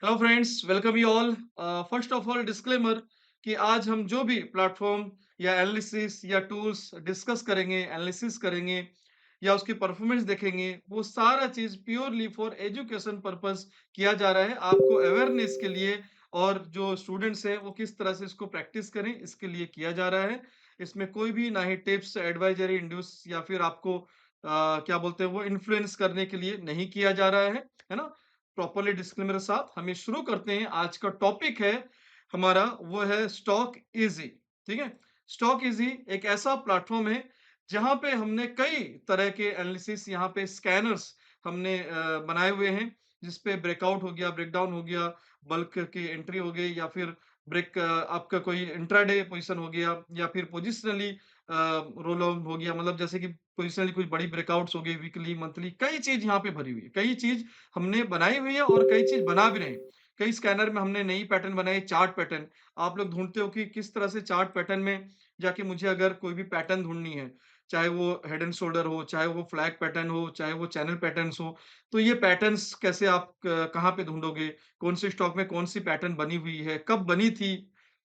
Hello friends, welcome you all. First of all disclaimer कि आज हम जो भी प्लेटफॉर्म या एनालिसिस या टूल्स डिस्कस करेंगे, एनालिसिस करेंगे या उसकी परफॉर्मेंस देखेंगे, वो सारा चीज प्योरली फॉर एजुकेशन पर्पस किया जा रहा है, आपको अवेयरनेस के लिए। और जो स्टूडेंट्स हैं वो किस तरह से इसको प्रैक्टिस करें, इसके लिए किया जा रहा है। इसमें कोई भी ना ही टिप्स, एडवाइजरी, इंड्यूस या फिर आपको क्या बोलते हैं वो इन्फ्लुएंस करने के लिए नहीं किया जा रहा है ना। प्रॉपर्ली डिस्क्लेमर के साथ हमें शुरू करते हैं। आज का टॉपिक है हमारा, वो है स्टॉक इजी। ठीक है। स्टॉक इजी एक ऐसा प्लेटफॉर्म है जहां पे हमने कई तरह के एनालिसिस, यहाँ पे स्कैनर्स हमने बनाए हुए हैं, जिसपे ब्रेकआउट हो गया, ब्रेकडाउन हो गया, बल्क की एंट्री हो गई, या फिर ब्रेक आपका कोई इंट्राडे पोजीशन हो गया, या फिर पोजिशनली रोल ऑन हो गया, मतलब जैसे कि पोजिशनली कुछ बड़ी ब्रेकआउट्स हो गई, वीकली, मंथली, कई चीज यहाँ पे भरी हुई है, कई चीज हमने बनाई हुई है और कई चीज बना भी रहे हैं। कई स्कैनर में हमने नई पैटर्न बनाई, चार्ट पैटर्न। आप लोग ढूंढते हो कि किस तरह से चार्ट पैटर्न में जाके मुझे अगर कोई भी पैटर्न ढूंढनी है, चाहे वो हेड एंड शोल्डर हो, चाहे वो फ्लैग पैटर्न हो, चाहे वो चैनल पैटर्न्स हो, तो ये पैटर्न्स कैसे आप कहाँ पे ढूंढोगे, कौन से स्टॉक में कौन सी पैटर्न बनी हुई है, कब बनी थी,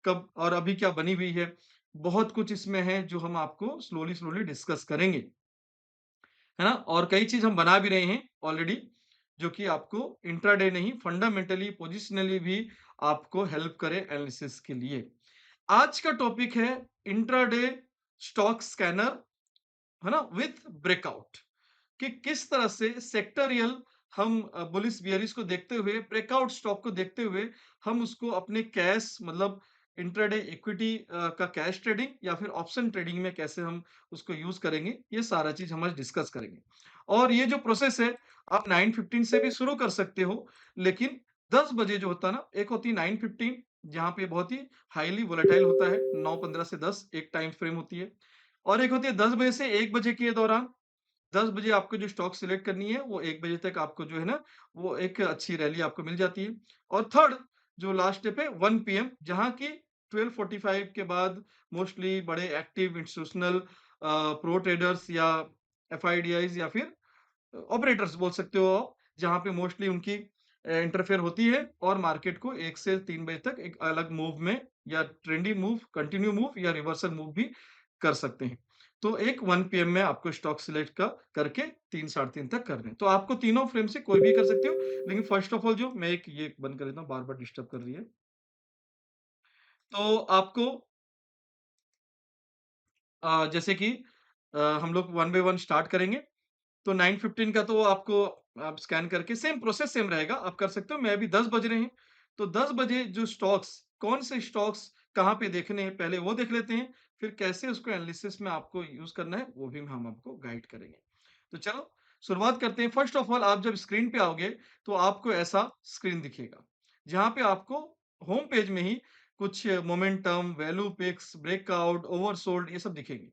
कब और अभी क्या बनी हुई है। बहुत कुछ इसमें है जो हम आपको स्लोली स्लोली डिस्कस करेंगे, है ना। और कई चीज हम बना भी रहे हैं ऑलरेडी, जो कि आपको इंट्राडे नहीं, फंडामेंटली, पोजिशनली भी आपको हेल्प करे एनालिसिस के लिए। आज का टॉपिक है इंट्राडे स्टॉक स्कैनर, है ना, विथ ब्रेकआउट। कि किस तरह से सेक्टोरियल हम बुलिश बियरिश को देखते हुए, ब्रेकआउट स्टॉक को देखते हुए, हम उसको अपने कैश, मतलब इंट्राडे इक्विटी का कैश ट्रेडिंग या फिर ऑप्शन ट्रेडिंग में कैसे हम उसको यूज करेंगे, ये सारा चीज हम आज डिस्कस करेंगे। और ये जो प्रोसेस है, आप 9:15 से भी शुरू कर सकते हो, लेकिन 10 बजे जो होता है ना, एक होती है 9:15 जहां पे बहुत ही हाईली वोलेटाइल होता है, 9:15 से 10 एक टाइम फ्रेम होती है। और एक होती है 10 बजे से 1 बजे के दौरान। 10 बजे आपको जो स्टॉक सिलेक्ट करनी है, वो 1 बजे तक आपको जो है ना, वो एक अच्छी रैली आपको मिल जाती है। और थर्ड जो लास्ट स्टेप है 1 पीएम, जहाँ की 12:45 के बाद मोस्टली बड़े एक्टिव इंस्टीट्यूशनल प्रो ट्रेडर्स या एफआईडीआईज या फिर ऑपरेटर्स बोल सकते हो आप, जहाँ पे मोस्टली उनकी इंटरफेयर होती है और मार्केट को 1 से 3 बजे तक एक अलग मूव में, या ट्रेंडी मूव, कंटिन्यू मूव या रिवर्सल मूव भी कर सकते हैं। तो एक 1 पीएम में आपको स्टॉक सिलेक्ट का करके 3 साढ़े 3 तक करने हैं। तो आपको तीनों फ्रेम से कोई भी कर सकते हो, लेकिन फर्स्ट ऑफ ऑल जो मैं एक ये बंद कर देता हूँ, बार-बार डिस्टर्ब कर रही है। तो आपको जैसे कि हम लोग 1 बाय 1 स्टार्ट करेंगे। तो 9:15 का तो आपको आप स्कैन करके सेम प्रोसेस सेम रहेगा, आप कर सकते हो। मैं अभी 10 बज रहे हैं, तो 10 बजे जो स्टॉक्स, कौन से स्टॉक्स कहाँ पे देखने हैं, पहले वो देख लेते हैं, फिर कैसे उसको एनालिसिस में आपको यूज़ करना है, वो भी हम आपको गाइड करेंगे। तो चलो शुरुआत करते हैं। फर्स्ट ऑफ ऑल आप जब स्क्रीन पे आओगे, तो आपको ऐसा स्क्रीन दिखेगा, जहाँ पे आपको होम पेज में ही कुछ momentum, value picks, breakout, oversold ये सब दिखेंगे।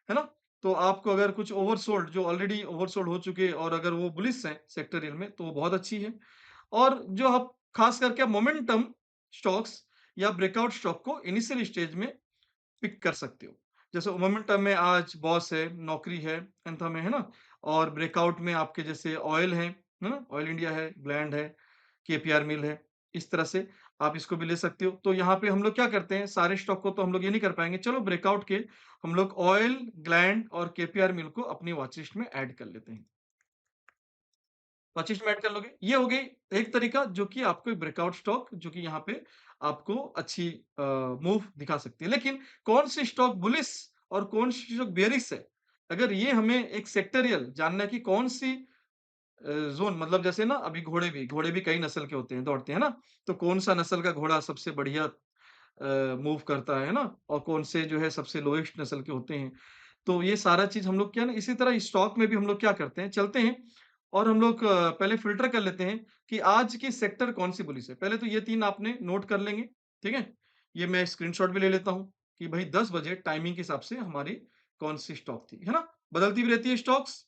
है ना? तो आपको अगर कुछ ओवरसोल्ड, जो ऑलरेडी ओवरसोल्ड हो चुके हैं और अगर वो बुलिश हैं सेक्टोरियल में, तो वो बहुत अच्छी है। और जो आप खास करके मोमेंटम स्टॉक्स या ब्रेकआउट स्टॉक को इनिशियल स्टेज में पिक कर सकते हो। जैसे मोमेंटम में आज बॉस है, नौकरी है, एंथम है ना? और ब्रेकआउट में आपके जैसे ऑयल है ना? ऑयल इंडिया है, ग्लैंड है, केपीआर मिल है। इस तरह से आप इसको भी ले सकते हो। तो यहाँ पे हम लोग क्या करते हैं, सारे स्टॉक को तो हम लोग ये नहीं कर पाएँगे। चलो ब्रेकआउट के हम लोग ऑयल, ग्लैंड और केपीआर मिल को अपनी वॉच लिस्ट में ऐड कर लेते हैं। वॉच लिस्ट में ऐड कर लोगे। ये हो गई एक तरीका, जो कि आपको एक ब्रेकआउट स्टॉक, जो कि यहाँ पे आपको अच्छी मूव दिखा सकती है। लेकिन कौन सी स्टॉक बुलिश और कौन सी स्टॉक बेयरिश है, अगर ये हमें एक सेक्टोरियल जानना है कि कौन सी ज़ोन, मतलब जैसे ना अभी घोड़े भी कई नस्ल के होते हैं, दौड़ते हैं ना? तो कौन-सा नस्ल का घोड़ा सबसे बढ़िया मूव करता है ना? और कौन से जो है सबसे लोएस्ट नस्ल के होते हैं। तो ये सारा चीज़ हम लोग क्या है ना, इसी तरह स्टॉक में भी हम लोग क्या करते हैं, चलते हैं और हम लोग पहले फ़िल्टर कर लेते हैं कि आज की सेक्टर कौन-सी बुलिश है। पहले तो ये 3 आपने नोट कर लेंगे, ठीक है? ये मैं स्क्रीनशॉट भी ले लेता हूँ कि भई 10 बजे टाइमिंग के हिसाब से हमारी कौन-सी स्टॉक थी, है ना? बदलती भी रहती है स्टॉक्स।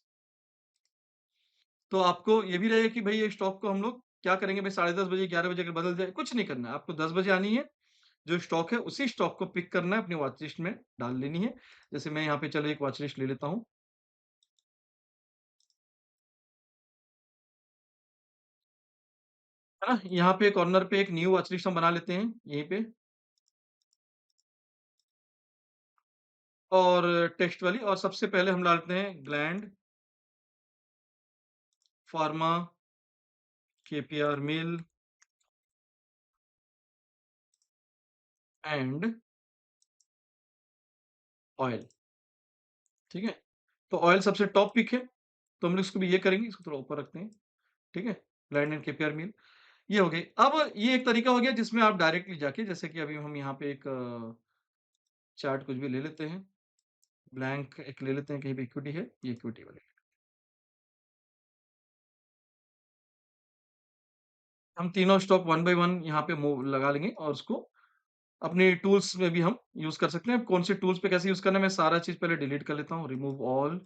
तो आपको ये भी रहेगा कि भई ये स्टॉक को हम लोग क्या करेंगे, भई साढ़े 10 बजे, 11 बजे अगर बदल जाए, कुछ नहीं करना है। आपको 10 बजे आनी है, जो स्टॉक है उसी स्टॉक को पिक करना है, अपनी वॉच लिस्ट में डाल लेनी है। जैसे मैं यहाँ पे चलो एक वॉच लिस्ट ले लेता हूँ। है ना? यहाँ पे कॉर्नर पे एक न्यू वॉच लिस्ट हम बना लेते हैं, यहीं पे और टेक्स्ट वाली और सबसे पहले हम डालते हैं gland pharma KPR mill and oil, ठीक है? तो ऑयल सबसे टॉप पिक है, तो हम लोग इसको भी ये करेंगे, इसको थोड़ा ऊपर रखते हैं, ठीक है? ग्लैंड एंड केपीआर मिल ये हो गई। अब ये एक तरीका हो गया जिसमें आप डायरेक्टली जाके जैसे कि अभी हम यहाँ पे एक चार्ट कुछ भी ले लेते हैं, ब्लैंक एक ले लेते हैं, कहीं पे इक्विटी है, ये इक्विटी वाली। हम तीनों स्टॉक वन बाय वन यहाँ पे मूव लगा लेंगे और उसको अपने टूल्स में भी हम यूज़ कर सकते हैं। कौन से टूल्स पे कैसे यूज़ करना है, मैं सारा चीज़ पहले डिलीट कर लेता हूँ। रिमूव ऑल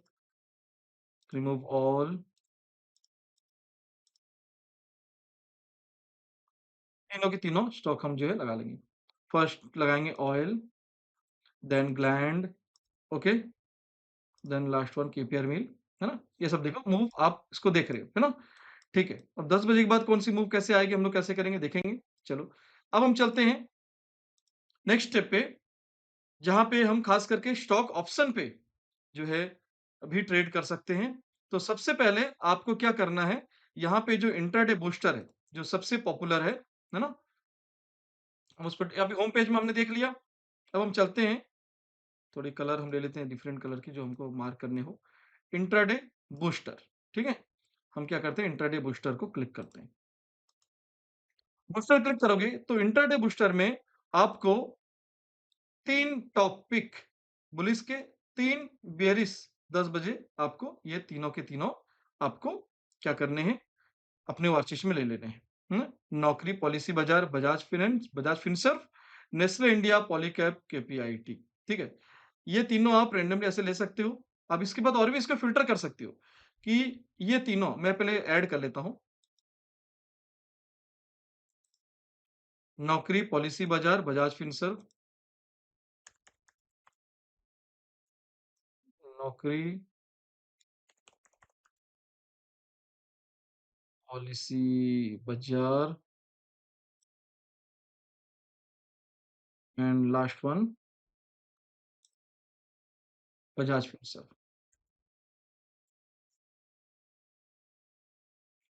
तीनों के तीनों स्टॉक हम जो है लगा लेंगे। फर्स्ट लगाएँगे oil, then gland, okay, then last one KPR Mill, है ना? ये सब देखो मूव आप इसको देख रहे हो, है ना? ठीक है। अब 10 बजे के बाद कौन-सी मूव कैसे आएगी, हम लोग कैसे करेंगे देखेंगे। चलो, अब हम चलते हैं नेक्स्ट स्टेप पे, जहाँ पे हम खास करके स्टॉक ऑप्शन पे जो है अभी ट्रेड कर सकते हैं। तो सबसे पहले आपको क्या करना है, यहाँ पे जो इंट्राडे बूस्टर है, जो सबसे पॉपुलर है ना? हम उस पर अभी होम पेज में हमने देख लिया। अब हम चलते हैं, थोड़े कलर हम ले लेते हैं डिफरेंट कलर की जो हमको मार्क करने हो। इंट्राडे बूस्टर, ठीक है? हम क्या करते हैं इंट्राडे बूस्टर को क्लिक करते हैं। बूस्टर क्लिक करोगे तो इंट्राडे बूस्टर में आपको 3 टॉप पिक बुलिश के 3 बेयरिश 10 बजे आपको ये तीनों के तीनों आपको क्या करने हैं, अपने वॉचलिस्ट में ले लेने हैं। नौकरी, पॉलिसी बाजार, Bajaj Finserv, Nestle India, Polycab, KPIT, ठीक है? ये तीनों आप रैंडमली ऐसे ले सकते हो। अब इसके बाद और भी इसको फ़िल्टर कर सकते हो कि ये तीनों मैं पहले ऐड कर लेता हूँ। नौकरी, पॉलिसी बाजार, बजाज फिनसर्व, नौकरी, पॉलिसी बाजार and last one Bajaj Finserv,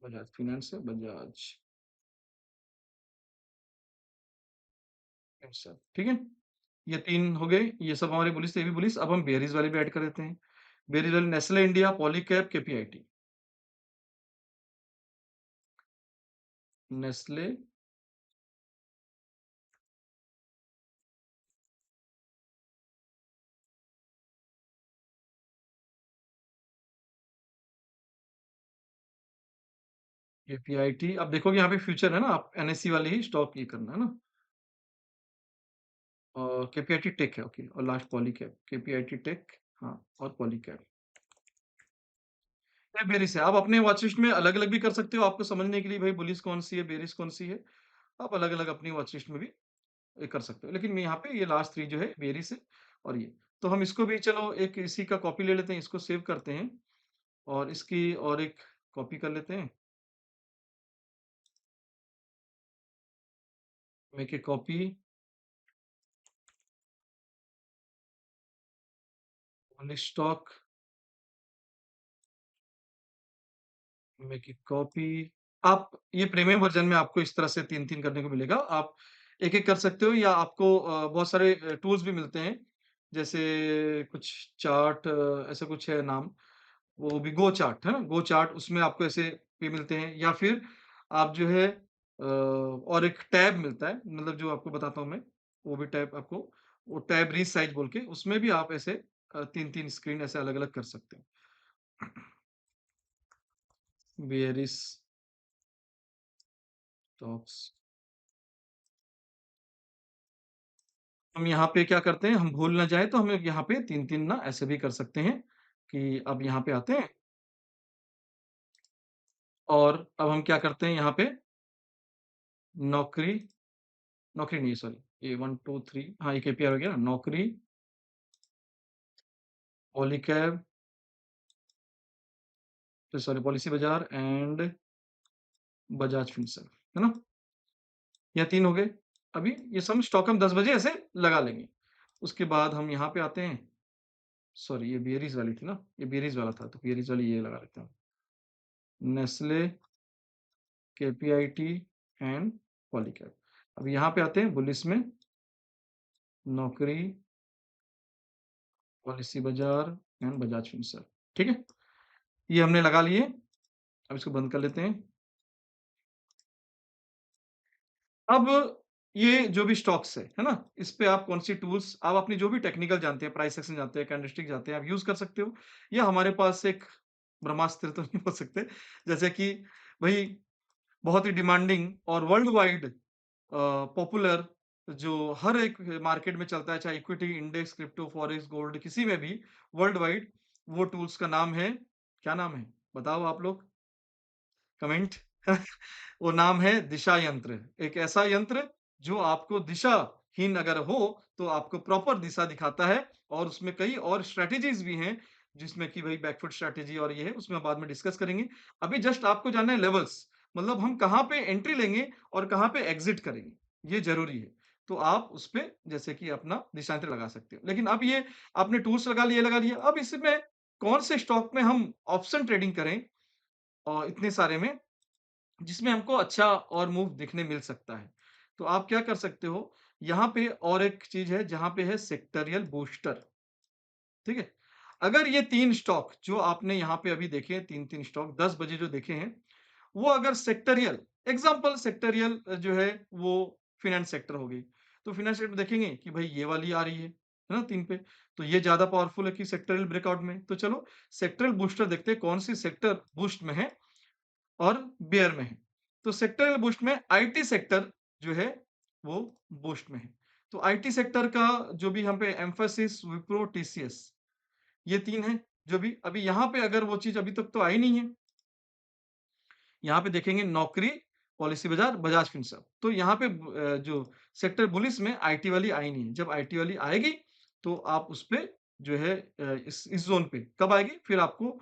Bajaj finance है, बजाज फिनसर्व, ठीक है? ये 3 हो गए, ये सब हमारे बुलिश थे, ये भी बुलिश। अब हम बेयरीज वाले भी ऐड कर देते हैं। बेयरीज वाले Nestle India, Polycab, KPIT. Nestle, KPIT. अब देखोगे यहाँ पे फ्यूचर है ना, आप एनएससी वाले ही स्टॉक ये करना है ना? और केपीआईटी टेक है, ओके, और लास्ट पॉलीकैब, केपीआईटी टेक, हाँ, और पॉलीकैब। ये बेयरिश है। आप अपने वॉच लिस्ट में अलग-अलग भी कर सकते हो, आपको समझने के लिए भाई बुलिश कौन-सी है, बेयरिश कौन-सी है। आप अलग-अलग अपनी वॉच लिस्ट में भी ये कर सकते हो। लेकिन मैं यहाँ पे ये लास्ट 3 जो है बेयरिश है और ये। तो हम इसको भी चलो एक इसी का कॉपी ले लेते हैं, इसको सेव करते हैं और इसकी और एक कॉपी कर लेते हैं। Make a copy, only stock, make a copy. आप ये प्रीमियम वर्ज़न में आपको इस तरह से 3-3 करने को मिलेगा। आप एक-एक कर सकते हो या आपको बहुत सारे टूल्स भी मिलते हैं। जैसे कुछ चार्ट ऐसा कुछ है नाम, वो भी गो चार्ट, है ना? गो चार्ट उसमें आपको ऐसे भी मिलते हैं या फिर आप जो है और एक टैब मिलता है, मतलब जो आपको बताता हूँ मैं, वो भी टैब आपको वो टैब रीसाइज़ बोल के उसमें भी आप ऐसे 3-3 स्क्रीन ऐसे अलग-अलग कर सकते हो। वेयरिस टॉक्स। हम यहाँ पे क्या करते हैं, हम भूल ना जाएँ तो हम यहाँ पे 3-3 ना ऐसे भी कर सकते हैं कि अब यहाँ पे आते हैं और अब हम क्या करते हैं यहाँ पे नौकरी नौकरी नहीं सॉरी, ये 1, 2, 3 हाँ, ये केपीआर हो गया ना, नौकरी, पॉलीकैब सॉरी पॉलिसी बाज़ार एंड बजाज फिनसर्व। है ना? या 3 हो गए। अभी ये सम स्टॉक हम 10 बजे ऐसे लगा लेंगे। उसके बाद हम यहाँ पे आते हैं, सॉरी ये बेरीज़ वाली थी ना, ये बेरीज़ वाला था, तो बेरीज़ वाली ये लगा लेते हैं। Nestle, KPIT and Polycab. अब यहाँ पे आते हैं बुलिस में, नौकरी, पॉलिसी बाज़ार एंड बजाज फिनसर्व, ठीक है? ये हमने लगा लिए, अब इसको बंद कर लेते हैं। अब ये जो भी स्टॉक्स है ना? इस पे आप कौन-सी टूल्स आप अपनी जो भी टेक्निकल जानते हैं, प्राइस एक्शन जानते हैं, कैंडलस्टिक जानते हैं, आप यूज़ कर सकते हो। या हमारे पास एक ब्रह्मास्त्र तो नहीं बोल सकते, जैसे कि भई बहुत ही डिमांडिंग और वर्ल्ड वाइड पॉपुलर जो हर एक मार्केट में चलता है, चाहे equity, index, crypto, forex, gold किसी में भी वर्ल्ड वाइड, वो टूल्स का नाम है, क्या नाम है? बताओ आप लोग? कमेंट। वो नाम है दिशा यंत्र। एक ऐसा यंत्र जो आपको दिशाहीन अगर हो, तो आपको प्रॉपर दिशा दिखाता है और उसमें कई और स्ट्रैटेजीज़ भी हैं, जिसमें कि भई बैकफुट स्ट्रैटेजी और ये है, उसमें हम बाद में डिस्कस करेंगे। अभी जस्ट आपको जानना है लेवल्स, मतलब हम कहाँ पे एंट्री लेंगे और कहाँ पे एग्ज़िट करेंगे, ये ज़रूरी है। तो आप उसपे जैसे कि अपना दिशांतर लगा सकते हो। लेकिन अब ये आपने टूल्स लगा लिए, अब इसमें कौन से स्टॉक में हम ऑप्शन ट्रेडिंग करें इतने सारे में जिसमें हमको अच्छा और मूव देखने मिल सकता है। तो आप क्या कर सकते हो, यहाँ पे और एक चीज़ है जहाँ पे है सेक्टोरियल बूस्टर, ठीक है? अगर ये 3 स्टॉक जो आपने यहाँ पे अभी देखे हैं 3-3 स्टॉक 10 बजे जो देखे हैं, वो अगर सेक्टोरियल एग्ज़ाम्पल सेक्टोरियल जो है वो फाइनेंस सेक्टर हो गई। तो फाइनेंस सेक्टर देखेंगे कि भई ये वाली आ रही है ना 3 पे, तो ये ज़्यादा पावरफुल है कि सेक्टोरियल ब्रेकआउट में। तो चलो सेक्टोरियल बूस्टर देखते हैं कौन-सी सेक्टर बूस्ट में है और बेयर में है। तो सेक्टरल बूस्ट में आईटी सेक्टर जो है वो बूस्ट में है। तो आईटी सेक्टर का जो भी हम पे एम्फेसिस, विप्रो, टीसीएस ये 3 हैं जो भी अभी यहाँ पे अगर वो चीज़ अभी तक तो आई नहीं है। यहाँ पे देखेंगे नौकरी, पॉलिसी बाज़ार, बजाज फिनसर्व। तो यहाँ पे जो सेक्टर बुलिश में आईटी वाली आई नहीं है। जब आईटी वाली आएगी तो आप उसपे जो है इस ज़ोन पे कब आएगी फिर आपको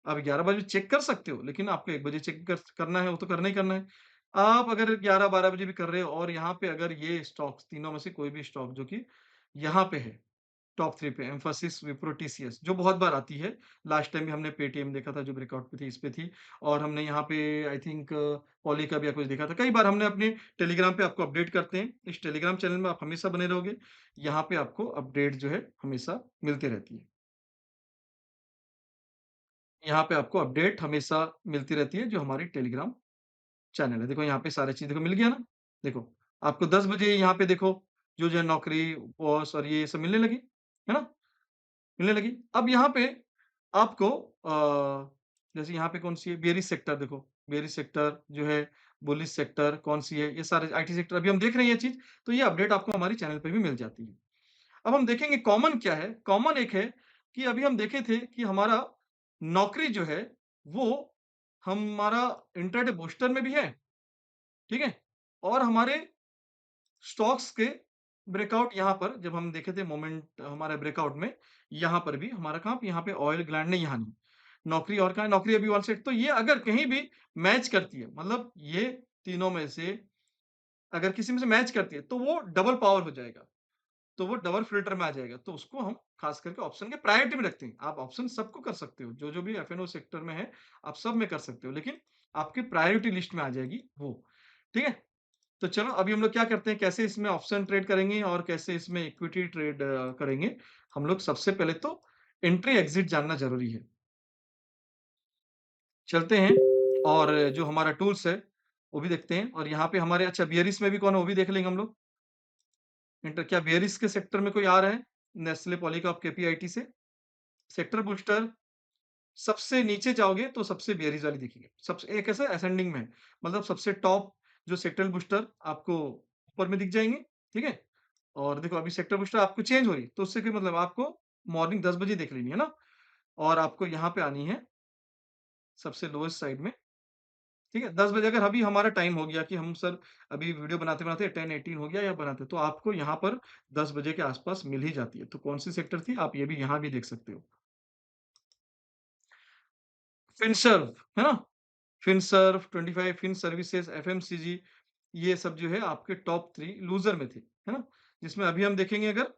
आप 11 बजे चेक कर सकते हो, लेकिन आपको 1 बजे चेक करना है, वो तो करना ही करना है। आप अगर 11-12 बजे भी कर रहे हो और यहाँ पे अगर ये स्टॉक्स तीनों में से कोई भी स्टॉक जो कि यहाँ पे है, टॉप 3 पे एम्फैसिस, विप्रो, टीसीएस जो बहुत बार आती है। लास्ट टाइम भी हमने पेटीएम देखा था जो ब्रेकआउट पे थी, इस पे थी और हमने यहाँ पे आई थिंक पॉली का भी या कुछ देखा था। कई बार हमने अपने टेलीग्राम पे आपको अपडेट करते हैं। इस टेलीग्राम चैनल में आप हमेशा बने रहोगे। यहाँ पे आपको अपडेट जो है हमेशा मिलती रहती है। यहाँ पे आपको अपडेट हमेशा मिलती रहती है, जो हमारी टेलीग्राम चैनल है। देखो यहाँ पे सारी चीज़ देखो मिल गया ना? देखो, आपको 10 बजे यहाँ पे देखो, जो है नौकरी, बॉस और ये सब मिलने लगी, है ना? मिलने लगी। अब यहाँ पे आपको जैसे यहाँ पे कौन-सी है बेयरिश सेक्टर देखो, बेयरिश सेक्टर जो है, बुलिश सेक्टर कौन-सी है, ये सारे आईटी सेक्टर अभी हम देख रहे हैं ये चीज़, तो ये अपडेट आपको हमारी चैनल पे भी मिल जाती है। अब हम देखेंगे कॉमन क्या है? कॉमन एक है कि अभी हम देखे थे कि हमारा नौकरी जो है, वो हमारा इंट्राडे बूस्टर में भी है, ठीक है? और हमारे स्टॉक्स के ब्रेकआउट यहाँ पर जब हम देखे थे मोमेंट हमारे ब्रेकआउट में, यहाँ पर भी हमारा कहाँ पे यहाँ पे ऑयल ग्लैंड ने यहाँ नहीं। नौकरी और कहाँ है? नौकरी अभी वन साइड तो ये अगर कहीं भी मैच करती है, मतलब ये तीनों में से अगर किसी में से मैच करती है, तो वो डबल पावर हो जाएगा। तो वो डबल फ़िल्टर में आ जाएगा। तो उसको हम ख़ास करके ऑप्शन के प्रायोरिटी में रखते हैं। आप ऑप्शन सबको कर सकते हो, जो-जो भी एफ-एन-ओ सेक्टर में है, आप सब में कर सकते हो, लेकिन आपकी प्रायोरिटी लिस्ट में आ जाएगी वो। ठीक है? तो चलो अभी हम लोग क्या करते हैं, कैसे इसमें ऑप्शन ट्रेड करेंगे और कैसे इसमें इक्विटी ट्रेड करेंगे। हम लोग सबसे पहले तो एंट्री एग्ज़िट जानना ज़रूरी है। चलते हैं और जो हमारा टूल्स है, वो भी देखते हैं और यहाँ पे हमारे अच्छा बियरिश में भी कौन है, वो भी देख लेंगे हम लोग। इंटर क्या बियरिश के सेक्टर में कोई आ रहा है? नेस्ले पॉलीकॉप केपीआईटी से। सेक्टर बूस्टर सबसे नीचे जाओगे तो सबसे बेयरीज वाली दिखेगी। सबसे एक ऐसा असेंडिंग में है, मतलब सबसे टॉप जो सेक्टर बूस्टर आपको ऊपर में दिख जाएँगे, ठीक है? और देखो अभी सेक्टर बूस्टर आपको चेंज हो रही है, तो उससे क्या मतलब आपको मॉर्निंग 10 बजे देख लेनी है ना? और आपको यहाँ पे आनी है सबसे लोएस्ट साइड में, ठीक है? 10 बजे अगर अभी हमारा टाइम हो गया कि हम सर अभी वीडियो बनाते-बनाते 10:18 हो गया या बनाते तो आपको यहाँ पर 10 बजे के आस-पास मिल ही जाती है। तो कौन-सी सेक्टर थी? आप ये भी यहाँ भी देख सकते हो। फिनसर्व, है ना? फिनसर्व, 25 फिन सर्विसेज, एफएमसीजी, ये सब जो है आपके टॉप 3 लूज़र में थे, है ना? जिसमें अभी हम देखेंगे अगर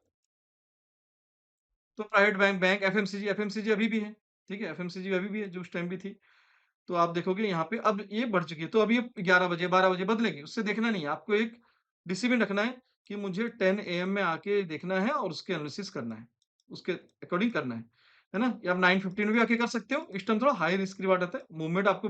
तो प्राइवेट बैंक एफएमसीजी एफएमसीजी अभी भी है, ठीक है? एफएमसीजी अभी भी है, जो उस टाइम भी थी। तो आप देखोगे यहाँ पे अब ये बढ़ चुकी है, तो अब ये 11 बजे, 12 बजे बदलेगी, उससे देखना नहीं है। आपको एक डिसिप्लिन रखना है कि मुझे 10 एएम में आके देखना है और उसके एनालिसिस करना है, उसके अकॉर्डिंग करना है ना? या आप 9:15 में भी आके कर सकते हो, इस टाइम थोड़ा हाई रिस्क रिवार्ड रहता है। मूवमेंट आपको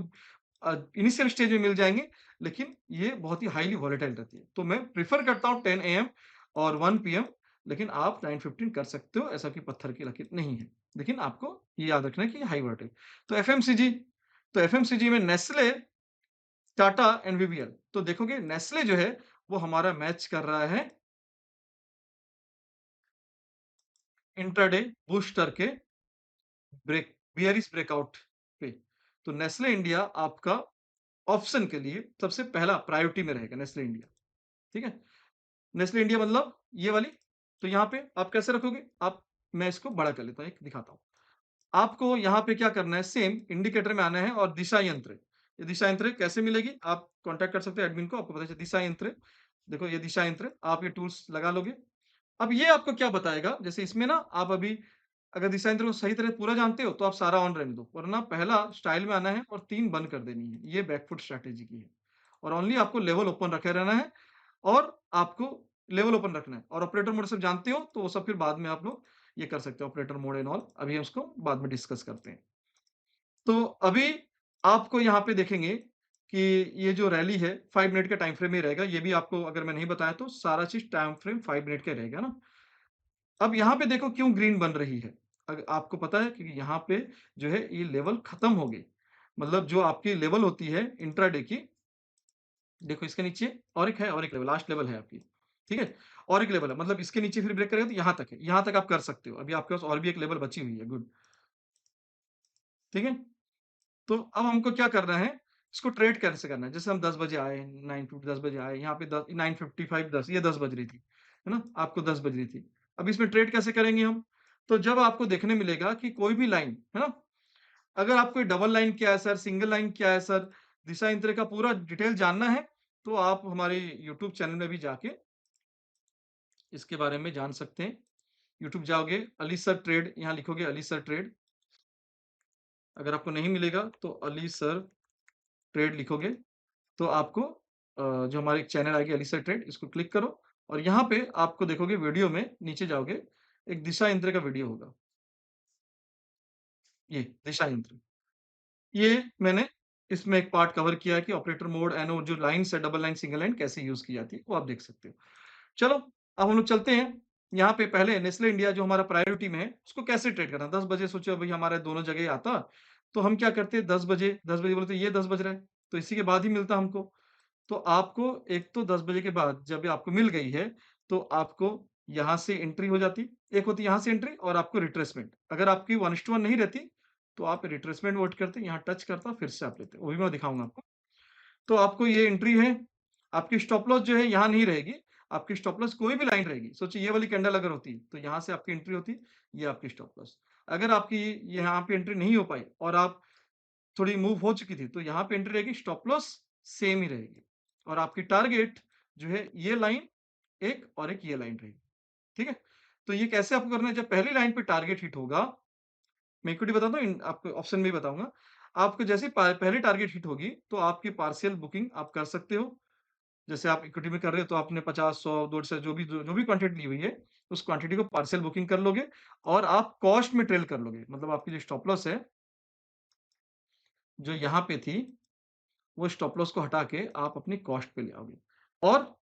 इनिशियल स्टेज में मिल जाएँगे, लेकिन ये बहुत ही हाइली वोलेटाइल रहती है। तो मैं प्रेफ़र करता हूँ 10 एएम और 1 पीएम, लेकिन आप 9:15 कर सकते हो, ऐसा कोई पत्थर की लकीर नहीं है। लेकिन आपको ये याद रखना है कि हाई वोलेटाइल। तो एफएमसीजी तो एफएमसीजी में नेस्ले, टाटा एंड वीवीएल। तो देखोगे नेस्ले जो है वो हमारा मैच कर रहा है इंट्राडे बूस्टर के बियरिश ब्रेकआउट पे। तो नेस्ले इंडिया आपका ऑप्शन के लिए सबसे पहला प्रायोरिटी में रहेगा नेस्ले इंडिया, ठीक है? नेस्ले इंडिया मतलब ये वाली, तो यहाँ पे आप कैसे रखोगे? आप मैं इसको बड़ा कर लेता हूँ, एक दिखाता हूँ। आपको यहाँ पे क्या करना है सेम इंडिकेटर में आना है और दिशा यंत्र। ये दिशा यंत्र कैसे मिलेगी? आप कॉन्टैक्ट कर सकते हो एडमिन को, आपको पता चले दिशा यंत्र। देखो ये दिशा यंत्र, आप ये टूल्स लगा लोगे। अब ये आपको क्या बताएगा, जैसे इसमें ना आप अभी अगर दिशा यंत्र को सही तरह पूरा जानते हो, तो आप सारा ऑन रहने दो, वरना पहला स्टाइल में आना है और 3 बंद कर देनी है। ये बैकफुट स्ट्रैटेजी की है और ओनली आपको लेवल ओपन रखे रहना है और आपको लेवल ओपन रखना है और ऑपरेटर मोड सब जानते हो, तो वो सब फिर बाद में आप लोग ये कर सकते हो ऑपरेटर मोड एंड ऑल। अभी हम उसको बाद में डिस्कस करते हैं। तो अभी आपको यहाँ पे देखेंगे कि ये जो रैली है 5 मिनट के टाइम फ्रेम में रहेगा। ये भी आपको अगर मैं नहीं बताया तो सारा चीज़ टाइम फ्रेम 5 मिनट का रहेगा ना। अब यहाँ पे देखो क्यों ग्रीन बन रही है। आपको पता है कि यहाँ पे जो है ये लेवल खत्म हो गई। मतलब जो आपकी लेवल होती है इंट्राडे की, देखो इसके नीचे और एक लेवल लास्ट लेवल है आपकी, ठीक है? और एक लेवल है मतलब इसके नीचे फिर ब्रेक करेगा तो यहाँ तक है। यहाँ तक आप कर सकते हो। अभी आपके पास और भी एक लेवल बची हुई है, गुड, ठीक है? तो अब हमको क्या करना है, इसको ट्रेड कैसे करना है? जैसे हम 10 बजे आए, 9:50 10 बजे आए, यहाँ पे 9:55 10 ये 10 बज रही थी, है ना? आपको 10 बज रही थी। अब इसमें ट्रेड कैसे करेंगे हम? तो जब आपको देखने मिलेगा कि कोई भी लाइन, है ना? अगर आपको डबल लाइन क्या है सर, सिंगल लाइन क्या है सर, दिशा इंद्र का पूरा डिटेल जानना है, तो आप हमारे यूट्यूब चैनल में भी जाके इसके बारे में जान सकते हैं। यूट्यूब जाओगे, अली सर ट्रेड, यहाँ लिखोगे अली सर ट्रेड। अगर आपको नहीं मिलेगा तो अली सर ट्रेड लिखोगे तो आपको जो हमारे एक चैनल आएगी अलीसर ट्रेड, इसको क्लिक करो और यहाँ पे आपको देखोगे वीडियो में नीचे जाओगे, एक दिशा यंत्र का वीडियो होगा। ये दिशा यंत्र, ये मैंने इसमें एक पार्ट कवर किया है कि ऑपरेटर मोड एनो जो लाइन्स है, डबल लाइन, सिंगल लाइन कैसे यूज़ की जाती है, वो आप देख सकते हो। चलो, अब हम लोग चलते हैं। यहाँ पे पहले नेस्ले इंडिया जो हमारा प्रायोरिटी में है, उसको कैसे ट्रेड करना है? 10 बजे सोचो भई हमारा दोनों जगह ही आता, तो हम क्या करते 10 बजे बोले तो ये 10 बज रहा है, तो इसी के बाद ही मिलता हमको। तो आपको एक तो 10 बजे के बाद जब आपको मिल गई है, तो आपको यहाँ से एंट्री हो जाती। एक होती है यहाँ से एंट्री और आपको रिट्रेसमेंट। अगर आपकी 1:1 नहीं रहती, तो आप रिट्रेसमेंट मोड करते, यहाँ टच करता, फिर से आप लेते। वो भी मैं दिखाऊँगा आपको। तो आपको ये एंट्री है, आपकी स्टॉप लॉस जो है यहाँ नहीं रहेगी, आपकी स्टॉप लॉस कोई भी लाइन रहेगी। सोचिए ये वाली कैंडल अगर होती, तो यहाँ से आपकी एंट्री होती, ये आपकी स्टॉप लॉस। अगर आपकी यहाँ पे एंट्री नहीं हो पाई और आप थोड़ी मूव हो चुकी थी, तो यहाँ पे एंट्री रहेगी, स्टॉप लॉस सेम ही रहेगी और आपकी टारगेट जो है ये लाइन एक और एक ये लाइन रहेगी, ठीक है? तो ये कैसे आपको करना है, जब पहली लाइन पे टारगेट हिट होगा, मैं इक्विटी बताता हूँ, आपको ऑप्शन में भी बताऊँगा। आपको जैसे ही पहली टारगेट हिट होगी, तो आपकी पार्शियल बुकिंग आप कर सकते हो। जैसे आप इक्विटी में कर रहे हो, तो आपने 50, 100, 150 जो भी क्वांटिटी ली हुई है, उस क्वांटिटी को पार्शियल बुकिंग कर लोगे और आप कॉस्ट में ट्रेल कर लोगे। मतलब आपकी जो स्टॉप लॉस है, जो यहाँ पे थी, वो स्टॉप लॉस को हटा के आप अपनी कॉस्ट पे ले आओगे और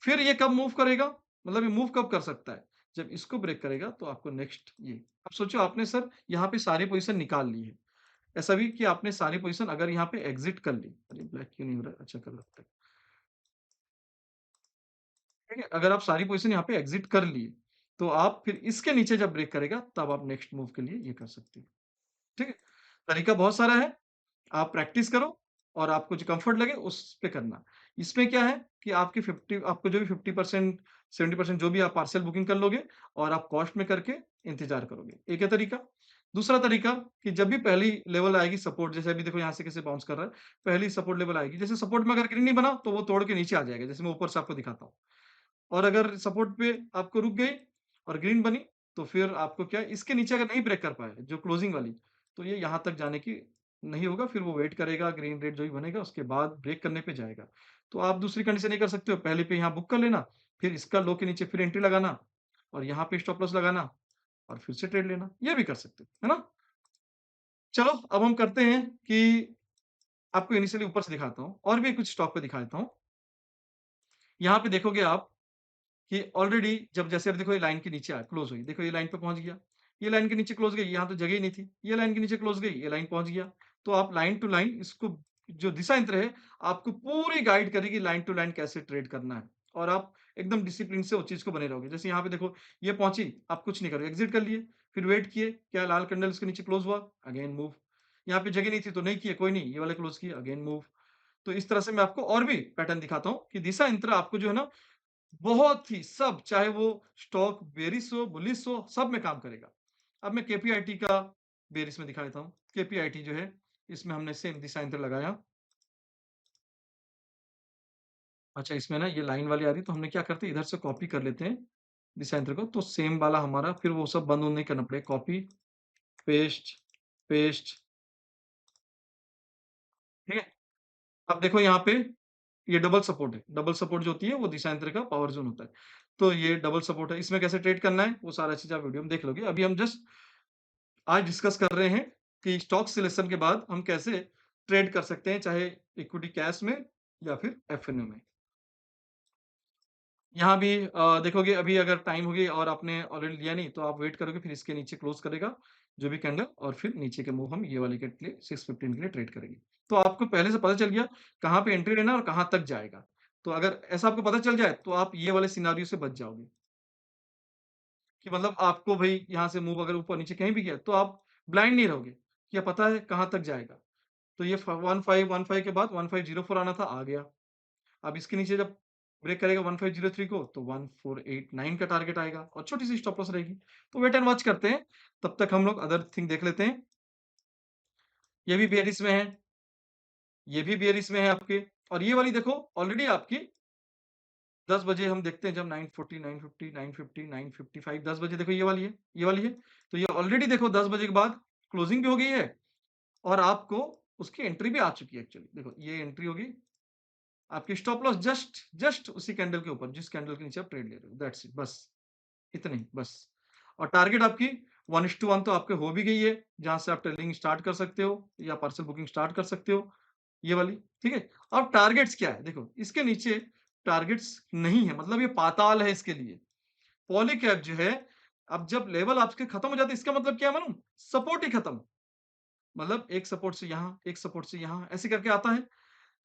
फिर ये कब मूव करेगा? मतलब ये मूव कब कर सकता है? जब इसको ब्रेक करेगा तो आपको नेक्स्ट ये। अब सोचो आपने सर यहाँ पे सारी पोज़ीशन निकाल ली है। ऐसा भी कि आपने सारी पोज़ीशन अगर यहाँ पे एग्ज़िट कर ली। अरे! ब्लैक क्यों नहीं हो रहा है? अच्छा कर रहा है। ठीक है? अगर आप सारी पोज़ीशन यहाँ पे एग्ज़िट कर लिए, तो आप फिर इसके नीचे जब ब्रेक करेगा तब आप नेक्स्ट मूव के लिए ये कर सकते हो। ठीक है? तरीका बहुत सारा है। आप प्रैक्टिस करो और आपको जो कम्फर्ट लगे उस पे करना। इसमें क्या है कि आपकी 50 आपको जो भी 50% 70% जो भी आप पार्शियल बुकिंग कर लोगे और आप कॉस्ट में करके इंतज़ार करोगे। एक है तरीका। दूसरा तरीका कि जब भी पहली लेवल आएगी सपोर्ट जैसे अभी देखो यहाँ से कैसे बाउंस कर रहा है, पहली सपोर्ट लेवल आएगी, जैसे सपोर्ट में अगर ग्रीन नहीं बना तो वो तोड़ के नीचे आ जाएगा, जैसे मैं ऊपर से आपको दिखाता हूँ। और अगर सपोर्ट पे आपको रुक गई और ग्रीन बनी, तो फिर आपको क्या है इसके नीचे अगर नहीं ब्रेक कर पाए, जो क्लोजिंग वाली, तो ये यहाँ तक जाने की नहीं होगा, फिर वो वेट करेगा, ग्रीन रेड जो भी बनेगा उसके बाद ब्रेक करने पे जाएगा। तो आप दूसरी कंडीशन ये कर सकते हो, पहले पे यहाँ बुक कर लेना, फिर इसका लो के नीचे फिर एंट्री लगाना और यहाँ पे स्टॉप लॉस लगाना और फिर से ट्रेड लेना, ये भी कर सकते हो, है ना? चलो अब हम करते हैं कि आपको इनिशियली ऊपर से दिखाता हूँ और भी कुछ स्टॉक पे दिखा देता हूँ। यहाँ पे देखोगे आप कि ऑलरेडी जब जैसे अब देखो ये लाइन के नीचे आया, क्लोज़ हुई। देखो ये लाइन पे पहुँच गया। ये लाइन के नीचे क्लोज़ गई, यहाँ तो जगह ही नहीं थी। ये लाइन के नीचे क्लोज़ गई, ये लाइन पहुँच गया। तो आप लाइन टू लाइन इसको जो दिशा यंत्र है, आपको पूरी गाइड करेगी लाइन टू लाइन कैसे ट्रेड करना है और आप एकदम डिसिप्लिन से उस चीज़ को बने रहोगे। जैसे यहाँ पे देखो ये पहुँची, आप कुछ नहीं करोगे, एग्ज़िट कर लिए, फिर वेट किए, क्या लाल कैंडल इसके नीचे क्लोज़ हुआ, अगेन मूव। यहाँ पे जगह नहीं थी तो नहीं किए, कोई नहीं, ये वाले क्लोज़ किए, अगेन मूव। तो इस तरह से मैं आपको और भी पैटर्न दिखाता हूँ कि दिशा यंत्र आपको जो है ना बहुत ही सब चाहे वो स्टॉक बेयरिश हो, बुलिश हो, सब में काम करेगा। अब मैं केपीआईटी का बेयरिश में दिखा देता हूँ। केपीआईटी जो है, इसमें हमने सेम दिशा यंत्र लगाया। अच्छा इसमें ना ये लाइन वाली आ रही है तो हमने क्या करते हैं इधर से कॉपी कर लेते हैं दिशा यंत्र को, तो सेम वाला हमारा फिर वो सब बंद-वंद नहीं करना पड़ेगा। कॉपी, पेस्ट, पेस्ट, ठीक है? अब देखो यहाँ पे ये डबल सपोर्ट है। डबल सपोर्ट जो होती है वो दिशा यंत्र का पावर ज़ोन होता है। तो ये डबल सपोर्ट है। इसमें कैसे ट्रेड करना है, वो सारा चीज़ आप वीडियो में देख लोगे। अभी हम जस्ट आज डिस्कस कर रहे हैं कि स्टॉक सिलेक्शन के बाद हम कैसे ट्रेड कर सकते हैं, चाहे इक्विटी कैश में या फिर एफएनओ में। यहाँ भी देखोगे अभी अगर टाइम हो गई और आपने ऑलरेडी लिया नहीं, तो आप वेट करोगे फिर इसके नीचे क्लोज़ करेगा, जो भी कैंडल और फिर नीचे के मूव हम ये वाले के लिए 615 के लिए ट्रेड करेंगे। तो आपको पहले से पता चल गया कहाँ पे एंट्री लेना है और कहाँ तक जाएगा। तो अगर ऐसा आपको पता चल जाए, तो आप ये वाले सिनेरियो से बच जाओगे कि मतलब आपको भई यहाँ से मूव अगर ऊपर-नीचे कहीं भी गया, तो आप ब्लाइंड नहीं रहोगे, कि पता है कहाँ तक जाएगा। तो ये फ 1515 के बाद 1504 आना था, आ गया। अब इसके नीचे जब ब्रेक करेगा 1503 को तो 1489 का टारगेट आएगा और छोटी-सी स्टॉप लॉस रहेगी। तो वेट एंड वॉच करते हैं, तब तक हम लोग अदर थिंग देख लेते हैं। ये भी बेयरिश में है, ये भी बेयरिश में है आपके और ये वाली देखो ऑलरेडी आपकी 10 बजे हम देखते हैं जब 940, 950, 950, 955 10 बजे देखो ये वाली है। तो ये ऑलरेडी देखो 10 बजे के बाद क्लोजिंग भी हो गई है और आपको उसकी एंट्री भी आ चुकी है एक्चुअली। देखो ये एंट्री होगी आपकी स्टॉप लॉस जस्ट जस्ट उसी कैंडल के ऊपर, जिस कैंडल के नीचे आप ट्रेड ले रहे हो, दैट्स इट बस, इतना ही बस। और टारगेट आपकी 1:1 तो आपके हो भी गई है, जहाँ से आप ट्रेडिंग स्टार्ट कर सकते हो या पार्सल बुकिंग स्टार्ट कर सकते हो, ये वाली, ठीक है? अब टारगेट्स क्या है? देखो, इसके नीचे टारगेट्स नहीं है, मतलब ये पाताल है इसके लिए। पॉलीकैब जो है, अब जब लेवल आपके खत्म हो जाते हैं, इसका मतलब क्या है मालूम? सपोर्ट ही खत्म। मतलब एक सपोर्ट से यहाँ, एक सपोर्ट से यहाँ, ऐसे करके आता है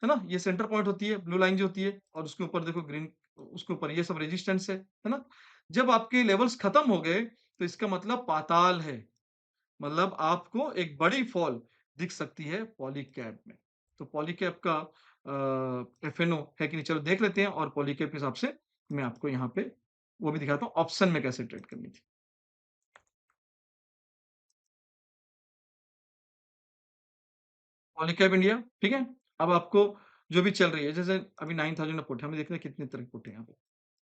ना? ये सेंटर पॉइंट होती है, ब्लू लाइन जो होती है और उसके ऊपर देखो ग्रीन उसके ऊपर ये सब रेजिस्टेंस है ना? जब आपके लेवल्स खत्म हो गए, तो इसका मतलब पाताल है। मतलब आपको एक बड़ी फॉल दिख सकती है पॉलीकैब में। तो पॉलीकैब का एफएनओ है कि नहीं चलो देख लेते हैं और पॉलीकैब के हिसाब से मैं आपको यहाँ पे वो भी दिखाता हूँ ऑप्शन में कैसे ट्रेड करनी थी। पॉलीकैब इंडिया, ठीक है? अब आपको जो भी चल रही है, जैसे अभी 9000 में पुट है, हमें देखते हैं कितने तरह के पुट है यहाँ पे।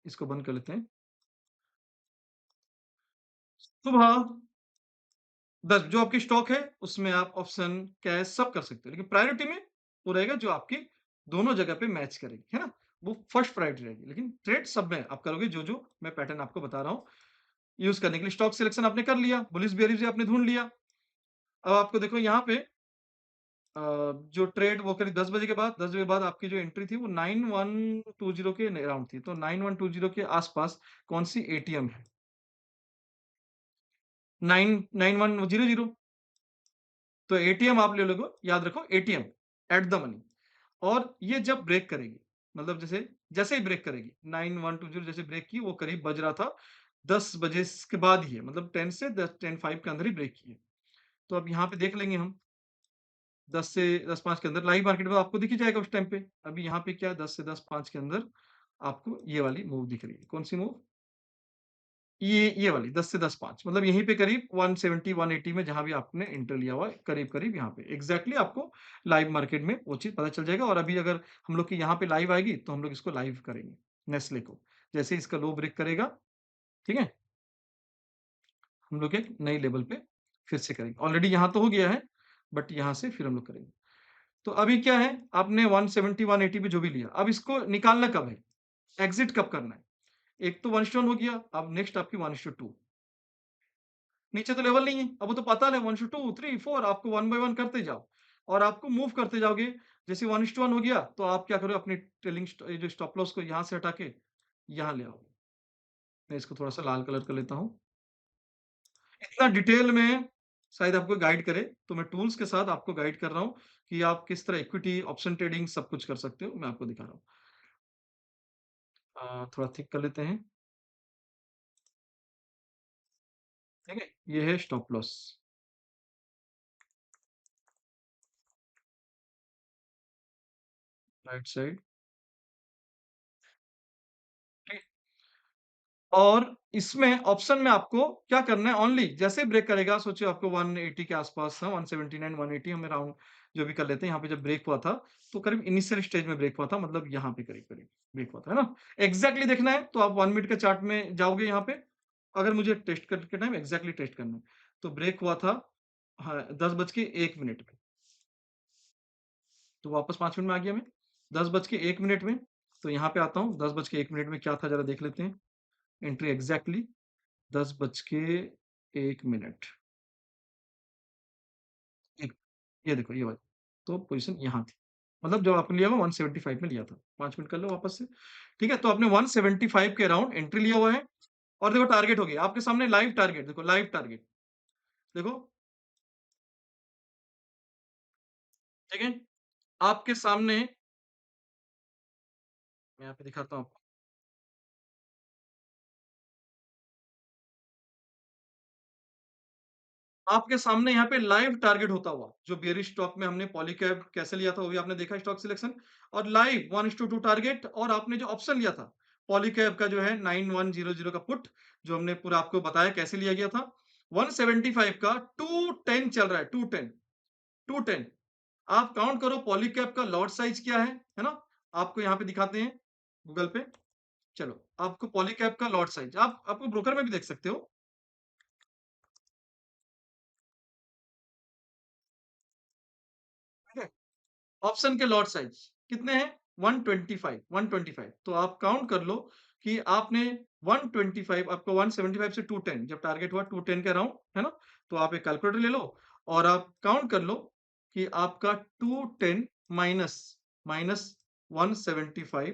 इसको बंद कर लेते हैं। सुबह 10 जो आपकी स्टॉक है, उसमें आप ऑप्शन, कैश सब कर सकते हो। लेकिन प्रायोरिटी में वो रहेगा जो आपकी दोनों जगह पे मैच करेगी, है ना? वो फर्स्ट प्रायोरिटी रहेगी। लेकिन ट्रेड सब में आप करोगे जो-जो मैं पैटर्न आपको बता रहा हूँ, यूज़ करने के लिए स्टॉक सिलेक्शन आपने कर लिया, बुलिश बेयरिश भी आपने ढूँढ लिया। अब आपको देखो यहाँ पे अ, जो ट्रेड वो करीब 10 बजे के बाद 10 बजे के बाद आपकी जो एंट्री थी वो 9120 के अराउंड थी। तो 9120 के आस-पास कौन-सी एटीएम है? 9100 तो एटीएम आप ले लोगे, याद रखो एटीएम एट द मनी और ये जब ब्रेक करेगी, मतलब जैसे जैसे ही ब्रेक करेगी 9120 जैसे ब्रेक की वो करीब बज रहा था 10 बजे के बाद ही है, मतलब 10 से 10 10:05 के अंदर ही ब्रेक की है। तो अब यहाँ पे देख लेंगे हम 10 से 10:05 के अंदर लाइव मार्केट में आपको दिख ही जाएगा उस टाइम पे। अभी यहाँ पे क्या है 10 से 10:05 के अंदर आपको ये वाली मूव दिख रही है। कौन सी मूव? ये वाली 10 से 10-5 मतलब यहीं पे करीब 170-180 में जहाँ भी आपने एंटर लिया हुआ है, करीब-करीब यहाँ पे। एग्ज़ैक्टली आपको लाइव मार्केट में वो चीज़ पता चल जाएगा और अभी अगर हम लोग की यहाँ पे लाइव आएगी, तो हम लोग इसको लाइव करेंगे, नेस्ले को। जैसे ही इसका लो ब्रेक करेगा, ठीक है? हम लोग एक नई लेवल पे फिर से करेंगे। ऑलरेडी यहाँ तो हो गया है, बट यहाँ से फिर हम लोग करेंगे। तो अभी क्या है, आपने 170-180 पे जो भी लिया, अब इसको निकालना कब है? एग्ज़िट कब करना है? एक तो 1:1 हो गया, अब नेक्स्ट आपकी 1:2 नीचे तो लेवल नहीं है, अब वो तो पाताल है 1:2, 3, 4 आपको 1 बाय 1 करते जाओ और आपको मूव करते जाओगे। जैसे 1:1 हो गया, तो आप क्या करो अपनी ट्रेलिंग ये जो स्टॉप लॉस को यहाँ से हटा के यहाँ ले आओगे। मैं इसको थोड़ा-सा लाल कलर कर लेता हूँ। इतना डिटेल में शायद आपको गाइड करे, तो मैं टूल्स के साथ आपको गाइड कर रहा हूँ कि आप किस तरह इक्विटी, ऑप्शन ट्रेडिंग सब कुछ कर सकते हो, मैं आपको दिखा रहा हूँ। थोड़ा थिक कर लेते हैं, ठीक है? ये है स्टॉप लॉस, राइट साइड, ठीक है? और इसमें ऑप्शन में आपको क्या करना है ओनली जैसे ब्रेक करेगा सोचिए आपको 180 के आसपास है 179 180 हम राउंड जो भी कर लेते हैं यहाँ पे जब ब्रेक हुआ था तो करीब इनिशियल स्टेज में ब्रेक हुआ था मतलब यहाँ पे करीब करीब ब्रेक हुआ था है ना एग्जैक्टली देखना है तो आप 1 मिनट के चार्ट में जाओगे यहाँ पे अगर मुझे टेस्ट करके टाइम एग्जैक्टली टेस्ट करना है तो ब्रेक हुआ था हाँ 10 बज के 1 मिनट में तो वापस 5 मिनट में आ गया मैं 10 बज के 1 मिनट में तो यहाँ पे आता हूँ 10 बज के 1 मिनट में क्या था जरा देख लेते हैं एंट्री एग्जैक्टली 10 बज के 1 मिनट एक ये देखो ये वाली। तो पोज़ीशन यहाँ थी। मतलब जो आपने लिया हुआ 175 में लिया था। 5 मिनट कर लो वापस से। ठीक है? तो आपने 175 के अराउंड एंट्री लिया हुआ है और देखो टारगेट हो गया। आपके सामने लाइव टारगेट देखो लाइव टारगेट। देखो, ठीक है? आपके सामने मैं यहाँ पे दिखाता हूँ आपको। आपके सामने यहाँ पे लाइव टारगेट होता हुआ, जो बेयरिश स्टॉक में हमने पॉलीकैब कैसे लिया था वो भी आपने देखा स्टॉक सिलेक्शन और लाइव 1:2 टारगेट और आपने जो ऑप्शन लिया था, पॉलीकैब का जो है 9100 का पुट जो हमने पूरा आपको बताया कैसे लिया गया था। 175 का 210 चल रहा है 210, 210 आप काउंट करो पॉलीकैब का लॉट साइज़ क्या है ना? आपको यहाँ पे दिखाते हैं गूगल पे। चलो, आपको पॉलीकैब का लॉट साइज़ आप आपको ब्रोकर में भी देख सकते हो, ठीक है? ऑप्शन के लॉट साइज कितने हैं 125 125 तो आप काउंट कर लो कि आपने 125 आपको 175 से 210 जब टारगेट हुआ 210 के अराउंड है ना तो आप एक कैलकुलेटर ले लो और आप काउंट कर लो कि आपका 210 माइनस माइनस 175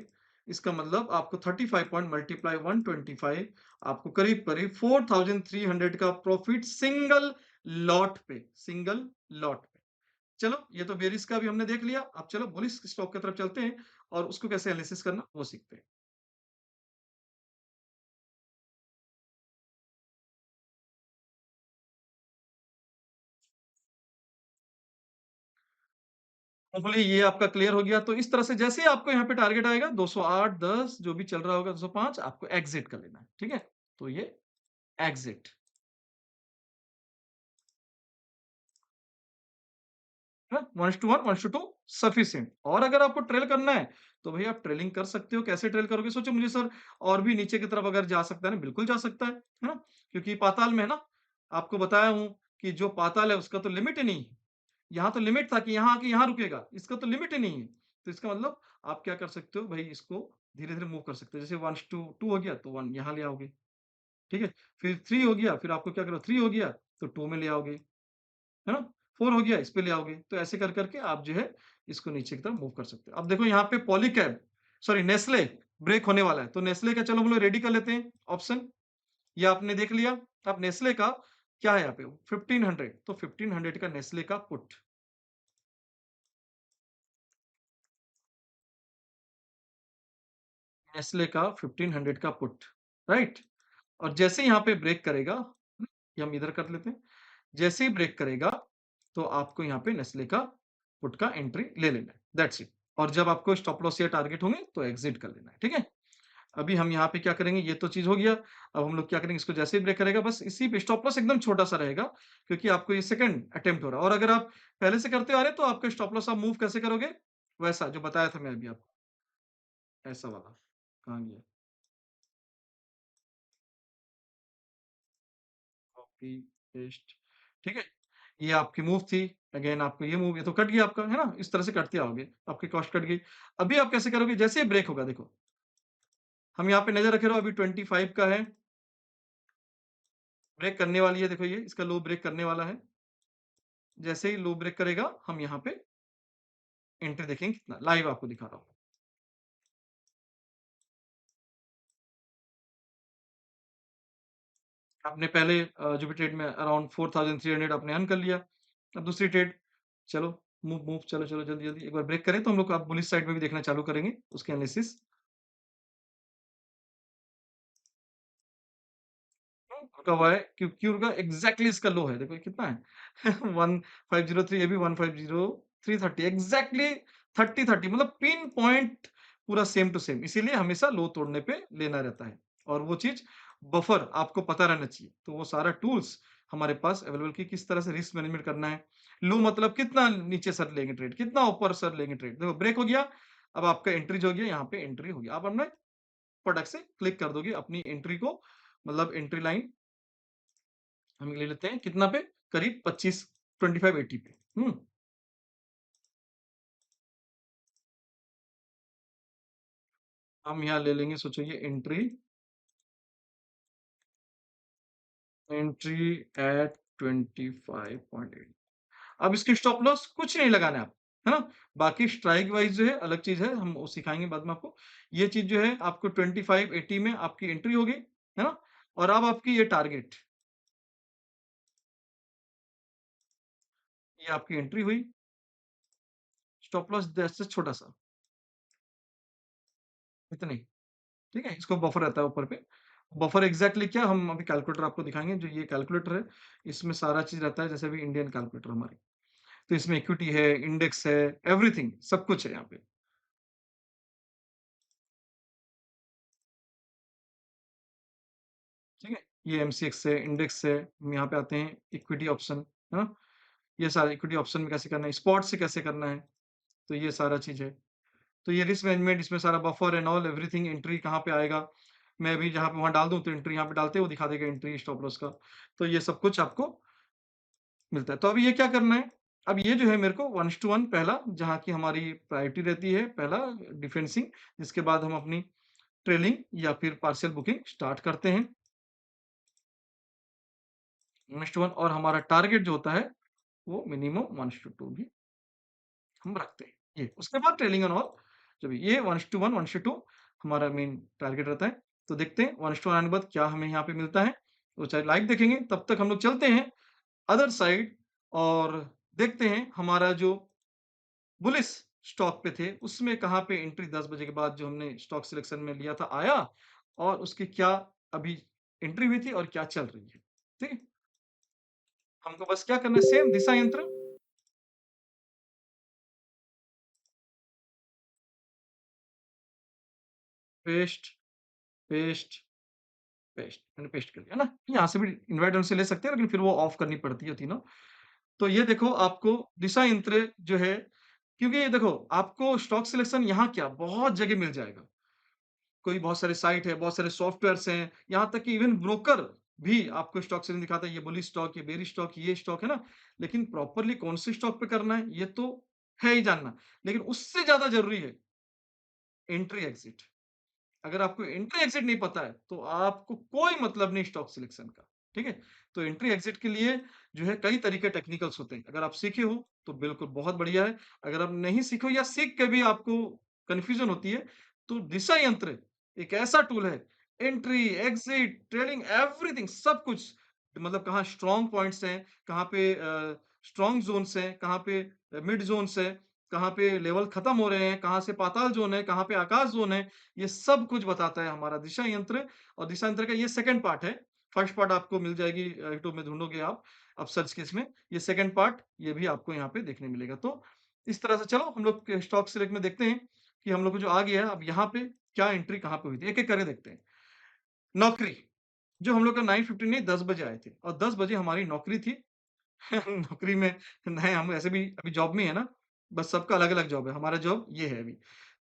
इसका मतलब आपको 35 पॉइंट मल्टीप्लाई 125 आपको करीब करीब 4300 का प्रॉफिट लॉट सिंगल लॉट चलो, ये तो बेरिस का भी हमने देख लिया। अब चलो बुलिश स्टॉक की तरफ चलते हैं और उसको कैसे एनालिसिस करना वो सीखते हैं। होपफुली ये आपका क्लियर हो गया। तो इस तरह से जैसे ही आपको यहाँ पे टारगेट आएगा 208, 10 जो भी चल रहा होगा 205 आपको एग्ज़िट कर लेना है। ठीक है? तो ये एग्ज़िट है 1:1 1:2 सफिशिएंट और अगर आपको ट्रेल करना है तो भई आप ट्रेलिंग कर सकते हो। कैसे ट्रेल करोगे? सोचो मुझे सर और भी नीचे की तरफ अगर जा सकता है ना, बिल्कुल जा सकता है ना? क्योंकि पाताल में है ना, आपको बताया हूँ कि जो पाताल है उसका तो लिमिट ही नहीं है। यहाँ तो लिमिट था कि यहाँ आके यहाँ रुकेगा, इसका तो लिमिट ही नहीं है। तो इसका मतलब आप क्या कर सकते हो भई इसको धीरे-धीरे मूव कर सकते हो। जैसे 1 टू 2 हो गया तो 1 यहाँ ले आओगे, ठीक है? फिर 3 हो गया, फिर आपको क्या करो 3 हो गया तो 2 में ले आओगे, है ना? 4 हो गया इस पे ले आओगे। तो ऐसे कर के आप जो है इसको नीचे की तरफ मूव कर सकते हो। अब देखो यहाँ पे पॉलीकैब सॉरी नेस्ले ब्रेक होने वाला है। तो नेस्ले का चलो हम लोग रेडी कर लेते हैं ऑप्शन। ये आपने देख लिया। अब नेस्ले का क्या है यहाँ पे 1500 तो 1500 का नेस्ले का पुट नेस्ले का 1500 का पुट, राइट? और जैसे ही यहाँ पे ब्रेक करेगा, ये हम इधर कर लेते हैं। जैसे ही ब्रेक करेगा, तो आपको यहाँ पे नेस्ले का पुट का एंट्री ले लेना है, दैट्स इट। और जब आपको स्टॉप लॉस या टारगेट होंगे, तो एग्ज़िट कर लेना है, ठीक है? अभी हम यहाँ पे क्या करेंगे, ये तो चीज़ हो गया। अब हम लोग क्या करेंगे, इसको जैसे ही ब्रेक करेगा बस इसी पे स्टॉप लॉस एकदम छोटा-सा रहेगा, क्योंकि आपको ये सेकंड अटेम्प्ट हो रहा है। और अगर आप पहले से करते आ रहे हैं तो आपका स्टॉप लॉस आप मूव कैसे करोगे? वैसा जो बताया था मैं अभी आपको, ऐसा वाला। कहाँ गया? कॉपी, पेस्ट, ठीक है? ये आपकी मूव थी, अगेन आपको ये मूव, ये तो कट गया आपका, है ना? इस तरह से कटते आओगे, आपकी कॉस्ट कट गई। अभी आप कैसे करोगे? जैसे ही ब्रेक होगा देखो, हम यहाँ पे नज़र रखे रहो, अभी 25 का है, ब्रेक करने वाली है देखो ये, इसका लो ब्रेक करने वाला है। जैसे ही लो ब्रेक करेगा, हम यहाँ पे एंट्री देखेंगे कितना, लाइव आपको दिखा रहा हूँ। आपने पहले जो भी ट्रेड में अराउंड 4300 आपने अर्न कर लिया। अब दूसरी ट्रेड, चलो मूव मूव, चलो, चलो जल्दी-जल्दी एक बार ब्रेक करें तो हम लोग अब बुलिश साइड में भी देखना चालू करेंगे, उसके एनालिसिस। रुका हुआ है, क्यों रुका? एग्ज़ैक्टली इसका लो है, देखो ये कितना है? 1503, ये भी 150330, एग्ज़ैक्टली 30-30, मतलब पिन पॉइंट पूरा सेम टू सेम, इसीलिए हमेशा लो तोड़ने पे लेना रहता है। और वो चीज़ बफर आपको पता रहना चाहिए, तो वो सारा टूल्स हमारे पास अवेलेबल, कि किस तरह से रिस्क मैनेजमेंट करना है। लो मतलब कितना नीचे सर लेंगे ट्रेड, कितना ऊपर सर लेंगे ट्रेड। देखो ब्रेक हो गया, अब आपका एंट्री जो हो गया, यहाँ पे एंट्री हो गया। आप अपने फटाक से क्लिक कर दोगे अपनी एंट्री को, मतलब एंट्री लाइन हम ले लेते हैं कितना पे? करीब 25, 25-80 पे। हम यहाँ ले लेंगे, सोचो ये एंट्री, एंट्री एट 25.8। अब इसकी स्टॉप लॉस कुछ नहीं लगाना है आप, है ना? बाकी स्ट्राइक वाइज़ जो है अलग चीज़ है, हम वो सिखाएँगे बाद में आपको। ये चीज़ जो है आपको 25-80 में आपकी एंट्री होगी, है ना? और अब आपकी ये टारगेट, ये आपकी एंट्री हुई, स्टॉप लॉस जैसे छोटा-सा, इतनी। ठीक है? इसको बफर रहता है ऊपर पे। बफर एग्ज़ैक्टली क्या, हम अभी कैलकुलेटर आपको दिखाएँगे, जो ये कैलकुलेटर है, इसमें सारा चीज़ रहता है, जैसे अभी इंडियन कैलकुलेटर हमारे। तो इसमें इक्विटी है, इंडेक्स है, एवरीथिंग सब कुछ है यहाँ पे। ठीक है? ये एमसीएक्स है, इंडेक्स है, हम यहाँ पे आते हैं इक्विटी ऑप्शन, है ना? ये सारा इक्विटी ऑप्शन में कैसे करना है, स्पॉट से कैसे करना है, तो ये सारा चीज़ है। तो ये रिस्क मैनेजमेंट, इसमें सारा buffer and all everything, entry कहाँ पे आएगा, मैं अभी जहाँ पे वहाँ डाल दूँ तो एंट्री यहाँ पे डालते ही वो दिखा देगा एंट्री स्टॉप लॉस का। तो ये सब कुछ आपको मिलता है। तो अभी ये क्या करना है, अब ये जो है मेरे को 1:1 पहला, जहाँ की हमारी प्रायोरिटी रहती है, पहला डिफेंसिंग, जिसके बाद हम अपनी ट्रेलिंग या फिर पार्शियल बुकिंग स्टार्ट करते हैं। 1:1 और हमारा टारगेट जो होता है, वो मिनिमम 1:2 भी हम रखते हैं। ये उसके बाद ट्रेलिंग एंड ऑल, जब ये 1:1, 1:2 हमारा मेन टारगेट रहता है। तो देखते हैं 1:1 आने के बाद क्या हमें यहाँ पे मिलता है। तो चाहे लाइव देखेंगे, तब तक हम लोग चलते हैं अदर साइड और देखते हैं हमारा जो बुलिश स्टॉक पे थे, उसमें कहाँ पे एंट्री 10 बजे के बाद जो हमने स्टॉक सिलेक्शन में लिया था आया, और उसकी क्या अभी एंट्री हुई थी और क्या चल रही है। ठीक है? हमको बस क्या करना है, सेम दिशा यंत्र, पेस्ट, पेस्ट, पेस्ट, मैंने पेस्ट कर दिया ना? यहाँ से भी इनवर्टर से ले सकते हैं, लेकिन फिर वो ऑफ करनी पड़ती है तीनों। तो ये देखो आपको दिशा यंत्र जो है, क्योंकि ये देखो आपको स्टॉक सिलेक्शन यहाँ क्या बहुत जगह मिल जाएगा। कोई बहुत सारे साइट है, बहुत सारे सॉफ्टवेयर्स हैं, यहाँ तक कि इवन ब्रोकर भी आपको स्टॉक सेलिंग दिखाता है, ये बुलिश स्टॉक, ये बेयरिश स्टॉक, ये स्टॉक है ना? लेकिन प्रॉपरली कौन से स्टॉक पे करना है, ये तो है ही जानना। लेकिन उससे ज़्यादा ज़रूरी है एंट्री एग्ज़िट। अगर आपको एंट्री एग्ज़िट नहीं पता है, तो आपको कोई मतलब नहीं स्टॉक सिलेक्शन का, ठीक है? तो एंट्री एग्ज़िट के लिए जो है कई तरीके टेक्निकल्स होते हैं। अगर आप सीखे हो, तो बिल्कुल बहुत बढ़िया है। अगर आप नहीं सीखे हो या सीख के भी आपको कन्फ्यूज़न होती है, तो दिशा यंत्र एक ऐसा टूल है, एंट्री, एग्ज़िट, ट्रेडिंग, एवरीथिंग सब कुछ, मतलब कहाँ स्ट्रॉन्ग पॉइंट्स हैं, कहाँ पे स्ट्रॉन्ग ज़ोन्स हैं, कहाँ पे मिड ज़ोन्स हैं, कहाँ पे लेवल खत्म हो रहे हैं, कहाँ से पाताल ज़ोन है, कहाँ पे आकाश ज़ोन है, ये सब कुछ बताता है हमारा दिशा यंत्र। और दिशा यंत्र का ये सेकंड पार्ट है। फर्स्ट पार्ट आपको मिल जाएगी, यूट्यूब में ढूँढोगे आप सर्च केस में। ये सेकंड पार्ट, ये भी आपको यहाँ पे देखने मिलेगा। तो इस तरह से चलो हम लोग के स्टॉक सिलेक्ट में देखते हैं कि हम लोग को जो आ गया है अब यहाँ पे क्या एंट्री कहाँ पे हुई थी? एक-एक करके देखते हैं। नौकरी, जो हम लोग का 9:15 नहीं 10 बजे आए थे और 10 बजे हमारी नौकरी थी। नौकरी में नए हम ऐसे भी अभी जॉब में ही है ना, बस सबका अलग-अलग जॉब है, हमारा जॉब ये है अभी।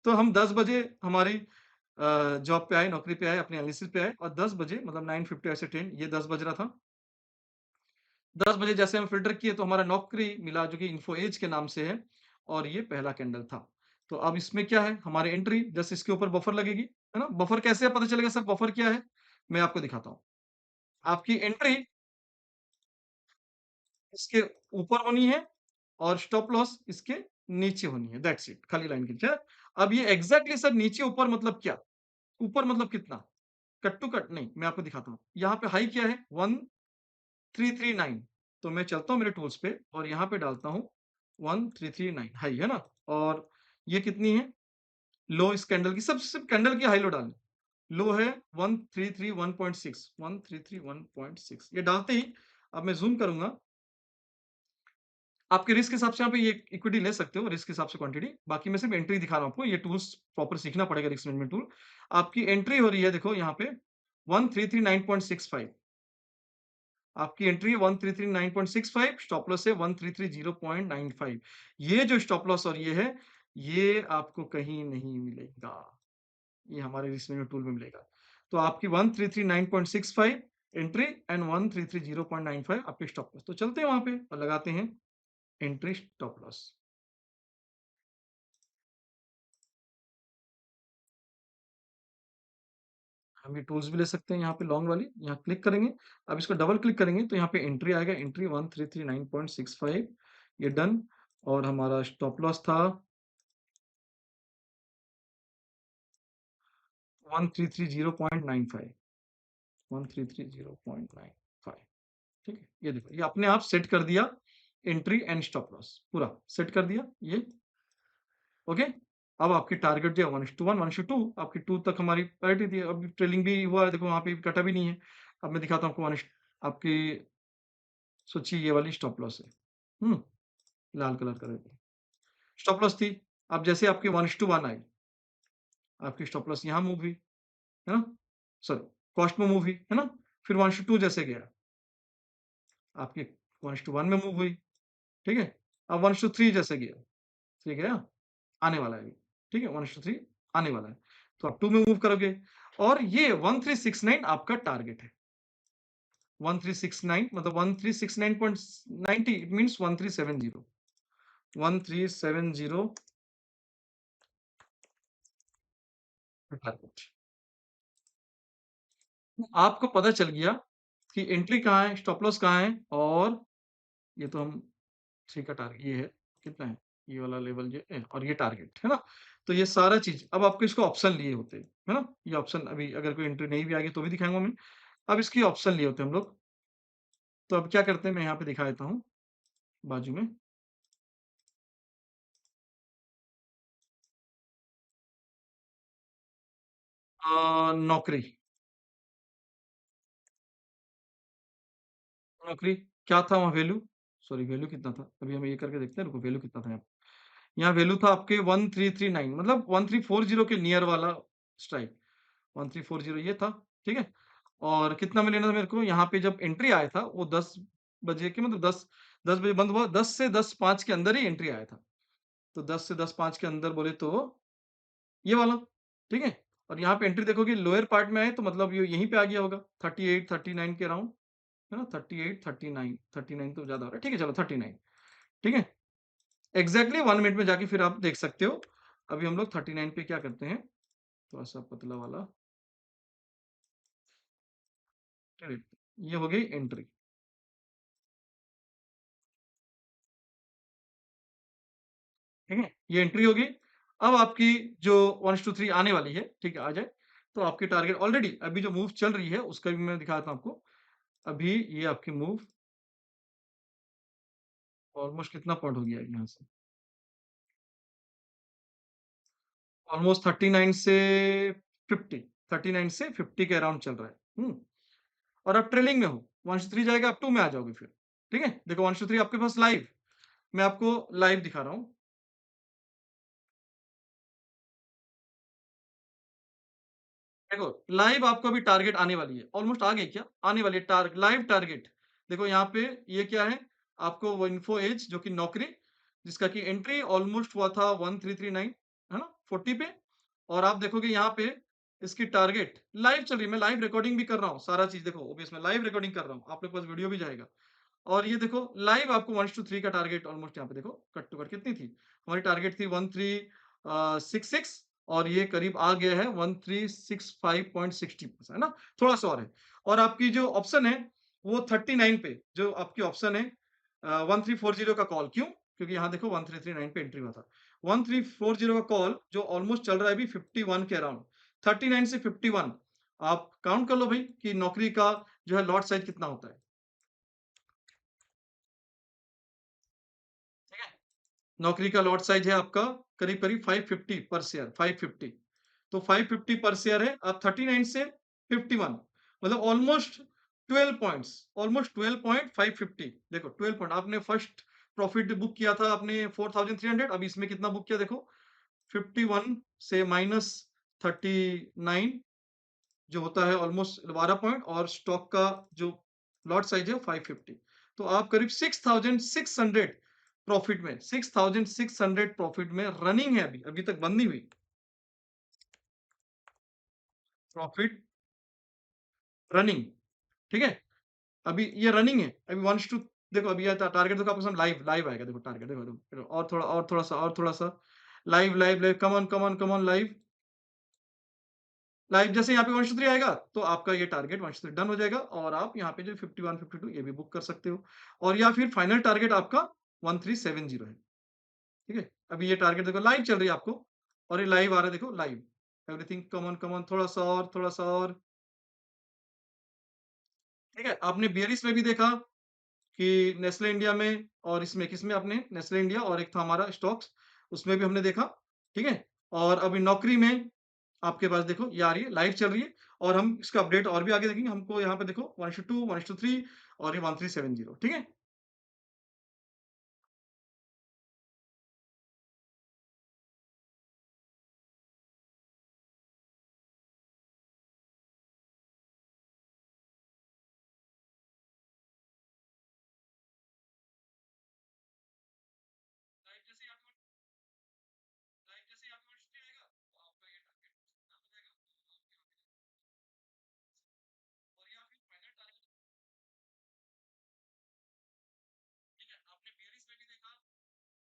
तो हम 10 बजे हमारी जॉब पे आए, नौकरी पे आए, अपने एनालिसिस पे आए और 10 बजे मतलब 9:50 ऐसे 10 ये 10 बज रहा था। 10 बजे जैसे हम फ़िल्टर किए तो हमारा नौकरी मिला जो कि इन्फो एज के नाम से है और ये पहला कैंडल था। तो अब इसमें क्या है हमारी एंट्री जस्ट इसके ऊपर बफर लगेगी, है ना? बफर कैसे पता चलेगा सर बफर क्या है? मैं आपको दिखाता हूँ। आपकी एंट्री इसके ऊपर होनी है और स्टॉप लॉस इसके नीचे होनी है, दैट्स इट खाली लाइन खींचे। अब ये एग्ज़ैक्टली सर नीचे ऊपर मतलब क्या? ऊपर मतलब कितना? कट टू कट नहीं, मैं आपको दिखाता हूँ। यहाँ पे हाई क्या है? 1339 तो मैं चलता हूँ मेरे टूल्स पे और यहाँ पे डालता हूँ 1339 हाई है ना? और ये कितनी है? लो इस कैंडल की सब सिर्फ कैंडल की हाई लो डालनी। लो है 1331.6 1331.6 ये डालते ही अब मैं ज़ूम करूँगा आपके रिस्क के हिसाब से यहाँ पे ये इक्विटी ले सकते हो, रिस्क के हिसाब से क्वांटिटी। बाकी मैं सिर्फ एंट्री दिखा रहा हूँ आपको, ये टूल्स प्रॉपर सीखना पड़ेगा रिस्क मैनेजमेंट टूल। आपकी एंट्री हो रही है देखो यहाँ पे 1339.65 आपकी एंट्री है 1339.65 स्टॉप लॉस है 1330.95 ये जो स्टॉप लॉस और ये है, ये आपको कहीं नहीं मिलेगा। ये हमारे रिस्क मैनेजमेंट टूल में मिलेगा। तो आपकी 1339.65 एंट्री एंड 1330.95 आपके स्टॉप लॉस। तो चलते हैं वहाँ पे और लगाते हैं एंट्री स्टॉप लॉस। हम ये टूल्स भी ले सकते हैं यहाँ पे लॉन्ग वाली, यहाँ क्लिक करेंगे, अब इसको डबल क्लिक करेंगे तो यहाँ पे एंट्री आएगा, एंट्री 1339.65 ये डन और हमारा स्टॉप लॉस था 1330.95 1330.95 ठीक है? ये देखो, ये अपने आप सेट कर दिया एंट्री एंड स्टॉप लॉस पूरा सेट कर दिया ये, ओके? अब आपकी टारगेट जो है 1:1 1:2 आपकी 2 तक हमारी पैरिटी थी, अभी ट्रेलिंग भी हुआ है, देखो वहाँ पे कटा भी नहीं है। अब मैं दिखाता हूँ आपको आपकी सोचिए ये वाली स्टॉप लॉस है। हुँ, लाल कलर का रहता है। स्टॉप लॉस थी, अब जैसे आपकी 1:1 आई, आपकी स्टॉप लॉस यहाँ मूव हुई, है ना? सॉरी कॉस्ट में मूव हुई, है ना? फिर 1:2 जैसे गया, आपकी 1:1 में मूव हुई, ठीक है? अब 1:3 जैसे गया, ठीक है? आने वाला है अभी, ठीक है? 1:3 आने वाला है। तो आप 2 में मूव करोगे और ये 1369 आपका टारगेट है। 1369 मतलब 1369.90 इट मीन्स 1370 1370 टारगेट। आपको पता चल गया कि एंट्री कहाँ है, स्टॉप लॉस कहाँ है और ये तो हम 3 का टारगेट ये है, कितना है? ये वाला लेवल ये है और ये टारगेट, है ना? तो ये सारा चीज़ अब आपको इसको ऑप्शन लिए होते हैं, है ना? ये ऑप्शन अभी अगर कोई एंट्री नहीं भी आ गई तो भी दिखाऊँगा मैं। अब इसकी ऑप्शन लिए होते हैं हम लोग, तो अब क्या करते हैं मैं यहाँ पे दिखा देता हूँ बाजू में। नौकरी, नौकरी क्या था वहाँ वैल्यू? सॉरी वैल्यू कितना था? अभी हम ये करके देखते हैं, रुको वैल्यू कितना था यहाँ पे? यहाँ वैल्यू था आपके 1339 मतलब 1340 के नियर वाला स्ट्राइक, 1340 ये था, ठीक है? और कितना में लेना था मेरे को? यहाँ पे जब एंट्री आया था वो 10 बजे के मतलब 10 बजे बंद हुआ, 10 से 10:05 के अंदर ही एंट्री आया था। तो 10 से 10:05 के अंदर बोले तो ये वाला, ठीक है? और यहाँ पे एंट्री देखोगे लोअर पार्ट में है तो मतलब ये यहीं पे आ गया होगा 38, 39 के अराउंड, है ना? 38, 39, 39 तो ज़्यादा हो रहा है, ठीक है चलो 39 ठीक है? एग्ज़ैक्टली 1 मिनट में जाके फिर आप देख सकते हो। अभी हम लोग 39 पे क्या करते हैं, थोड़ा-सा पतला वाला, ये हो गई एंट्री, ठीक है? ये एंट्री हो गई। अब आपकी जो 1 टू 3 आने वाली है, ठीक है, आ जाए। तो आपकी टारगेट ऑलरेडी अभी जो मूव चल रही है उसका भी मैं दिखा देता हूँ आपको। अभी ये आपकी मूव ऑलमोस्ट कितना पॉइंट हो गया है यहाँ से? ऑलमोस्ट 39 से 50 39 से 50 के अराउंड चल रहा है। और आप ट्रेलिंग में हो, 1 टू 3 जाएगा आप 2 में आ जाओगे फिर। ठीक है? देखो 1 टू 3 आपके पास लाइव, मैं आपको लाइव दिखा रहा हूँ। देखो, लाइव आपको अभी टारगेट आने वाली है। ऑलमोस्ट आ गई क्या? आने वाली है लाइव टारगेट। देखो यहाँ पे ये क्या है? आपको वो इन्फो एज जो कि नौकरी, जिसका कि एंट्री ऑलमोस्ट हुआ था 1339 है ना? 40 पे और आप देखोगे यहाँ पे इसकी टारगेट लाइव चल रही है। मैं लाइव रिकॉर्डिंग भी कर रहा हूँ, सारा चीज़ देखो ओबीएस में लाइव रिकॉर्डिंग कर रहा हूँ। आप लोग के पास वीडियो भी जाएगा। और ये देखो लाइव आपको 1:3 का टारगेट ऑलमोस्ट यहाँ पे देखो कट टू कट कितनी थी? हमारी टारगेट थी 1366 और ये करीब आ गया है 1365.60 है ना? थोड़ा-सा और है। और आपकी जो ऑप्शन है वो 39 पे जो आपकी ऑप्शन है 1340 का कॉल क्यों? क्योंकि यहाँ देखो 1339 पे एंट्री हुआ था। 1340 का कॉल जो ऑलमोस्ट चल रहा है अभी 51 के अराउंड। 39 से 51 आप काउंट कर लो भई कि नौकरी का जो है लॉट साइज़ कितना होता है। ठीक है? नौकरी का लॉट साइज़ है आपका करीब-करीब 550 पर शेयर 550 तो 550 पर शेयर है अब 39 से 51 मतलब ऑलमोस्ट 12 पॉइंट 550 देखो 12 पॉइंट आपने फर्स्ट प्रॉफिट बुक किया था आपने 4300 अब इसमें कितना बुक किया देखो 51 से माइनस 39 जो होता है ऑलमोस्ट 12 पॉइंट और स्टॉक का जो लॉट साइज़ है 550 तो आप करीब 6600 प्रॉफिट में रनिंग है अभी तक बंद नहीं हुई। प्रॉफिट रनिंग, ठीक है? अभी ये रनिंग है। अभी 1 टू देखो अभी ये टारगेट देखो आपके सामने लाइव आएगा देखो टारगेट देखो और थोड़ा-सा लाइव कम ऑन लाइव जैसे यहाँ पे 1:3 आएगा तो आपका ये टारगेट 1:3 डन हो जाएगा और आप यहाँ पे जो 51, 52 ये भी बुक कर सकते हो और या फिर फाइनल टारगेट आपका 1370 है, ठीक है? अभी ये टारगेट देखो लाइव चल रही है आपको और ये लाइव आ रहा है देखो लाइव। एवरीथिंग कम ऑन थोड़ा-सा और, ठीक है? आपने बियरिश में भी देखा कि नेस्ले इंडिया में और इसमें किसमें आपने नेस्ले इंडिया और एक था हमारा स्टॉक्स उसमें भी हमने देखा, ठीक है? और अभी नौकरी में आपके पास देखो ये आ रही है, लाइव चल रही है और हम इसका अपडेट और भी आगे देखेंगे। हमको यहाँ पे देखो 1:2, 1:3 और ये 1370 ठीक है? लाइव जैसे ही आपको लाइव जैसे ही आपको 1:3 आएगा तो आपका ये टारगेट डन हो जाएगा और आप यहाँ पे और या फिर फाइनल टारगेट, ठीक है? आपने बियरिश में भी देखा कि नेस्ले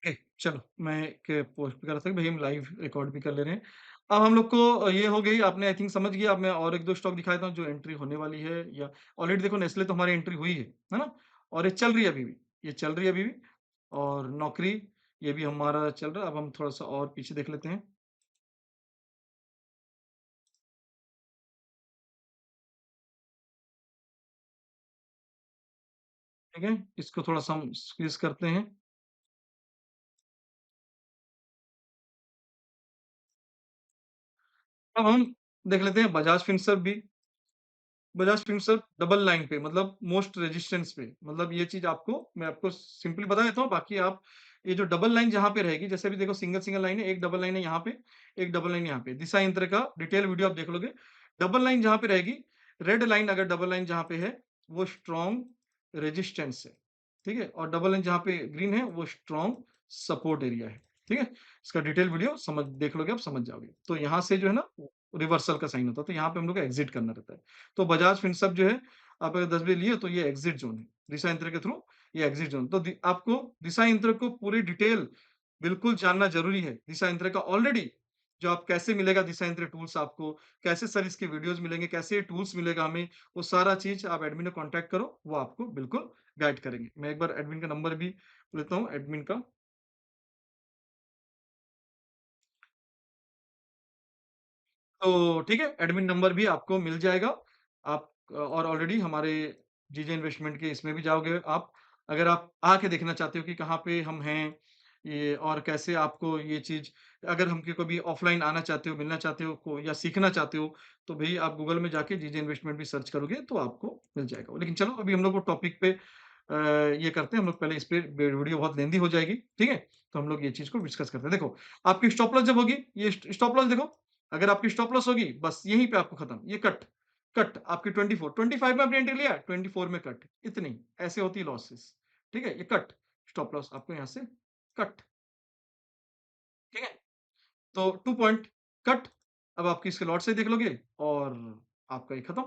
ओके, चलो मैं एक पोस्ट भी कर रहा था कि भई हम लाइव रिकॉर्ड भी कर ले रहे हैं। अब हम लोग को ये हो गई आपने आई थिंक समझ गया अब मैं और 1-2 स्टॉक दिखा देता हूँ जो एंट्री होने वाली है या ऑलरेडी देखो नेस्ले तो हमारी एंट्री हुई है ना? और ये चल रही है अभी भी, ये चल रही है अभी भी और नौकरी ये भी हमारा चल रहा है। अब हम थोड़ा-सा और पीछे देख लेते हैं, ठीक है? इसको थोड़ा-सा हम स्क्वीज़ करते हैं। अब हम देख लेते हैं बजाज फिनसर्व भी बजाज फिनसर्व डबल लाइन पे मतलब मोस्ट रेजिस्टेंस पे मतलब ये चीज़ आपको मैं आपको सिंपली बता देता हूँ बाकी आप ये जो डबल लाइन जहाँ पे रहेगी जैसे अभी देखो सिंगल लाइन है, एक डबल लाइन है यहाँ पे, एक डबल लाइन यहाँ पे। दिशा यंत्र का डिटेल वीडियो आप देख लोगे। डबल लाइन जहाँ पे रहेगी, रेड लाइन अगर डबल लाइन जहाँ पे है, वो स्ट्रॉन्ग रेजिस्टेंस है, ठीक है? और डबल लाइन जहाँ पे ग्रीन है, वो स्ट्रॉन्ग सपोर्ट एरिया है, ठीक है? इसका डिटेल वीडियो समझ देख लोगे आप समझ जाओगे। तो यहाँ से जो है ना रिवर्सल का साइन होता है, तो यहाँ पे हम लोग को एग्ज़िट करना रहता है। तो बजाज फिनसर्व जो है, आप अगर 10 बजे लिए तो ये एग्ज़िट ज़ोन है। दिशा यंत्र के थ्रू ये एग्ज़िट ज़ोन तो आपको दिशा यंत्र को पूरी डिटेल बिल्कुल जानना ज़रूरी है। दिशा यंत्र का ऑलरेडी जो आप कैसे मिलेगा दिशा यंत्र टूल्स आपको, कैसे सर इसके वीडियोज़ मिलेंगे, कैसे ये टूल्स मिलेगा हमें, वो सारा चीज़ आप एडमिन को कॉन्टैक्ट करो, वो आपको बिल्कुल गाइड करेंगे। मैं एक बार एडमिन का नंबर भी लेता हूँ, एडमिन का। तो ठीक है, एडमिन नंबर भी आपको मिल जाएगा। आप और ऑलरेडी हमारे जीजे इन्वेस्टमेंट के इसमें भी जाओगे आप। अगर आप आके देखना चाहते हो कि कहाँ पे हम हैं ये और कैसे आपको ये चीज़ अगर हमके कभी ऑफ़लाइन आना चाहते हो, मिलना चाहते हो को या सीखना चाहते हो, तो भई आप गूगल में जाके जीजे इन्वेस्टमेंट भी सर्च करोगे तो आपको मिल जाएगा। लेकिन चलो अभी हम लोग वो टॉपिक पे ये करते हैं, हम लोग पहले इस पे वीडियो बहुत लेंथी हो जाएगी, ठीक है? तो हम लोग ये चीज़ को डिस्कस करते हैं। देखो, आपकी स्टॉप लॉस जब होगी, ये स्टॉप लॉस देखो, अगर आपकी स्टॉप लॉस होगी, बस यहीं पे आपको खत्म, ये कट, कट आपकी 24 25 में आपने एंट्री लिया, 24 में कट, इतनी, ऐसे होती है लॉसेस, ठीक है? ये कट, स्टॉप लॉस आपको यहाँ से कट, ठीक है? तो 2 पॉइंट कट, अब आपकी इसके लॉट साइज़ देख लोगे और आपका ये खत्म।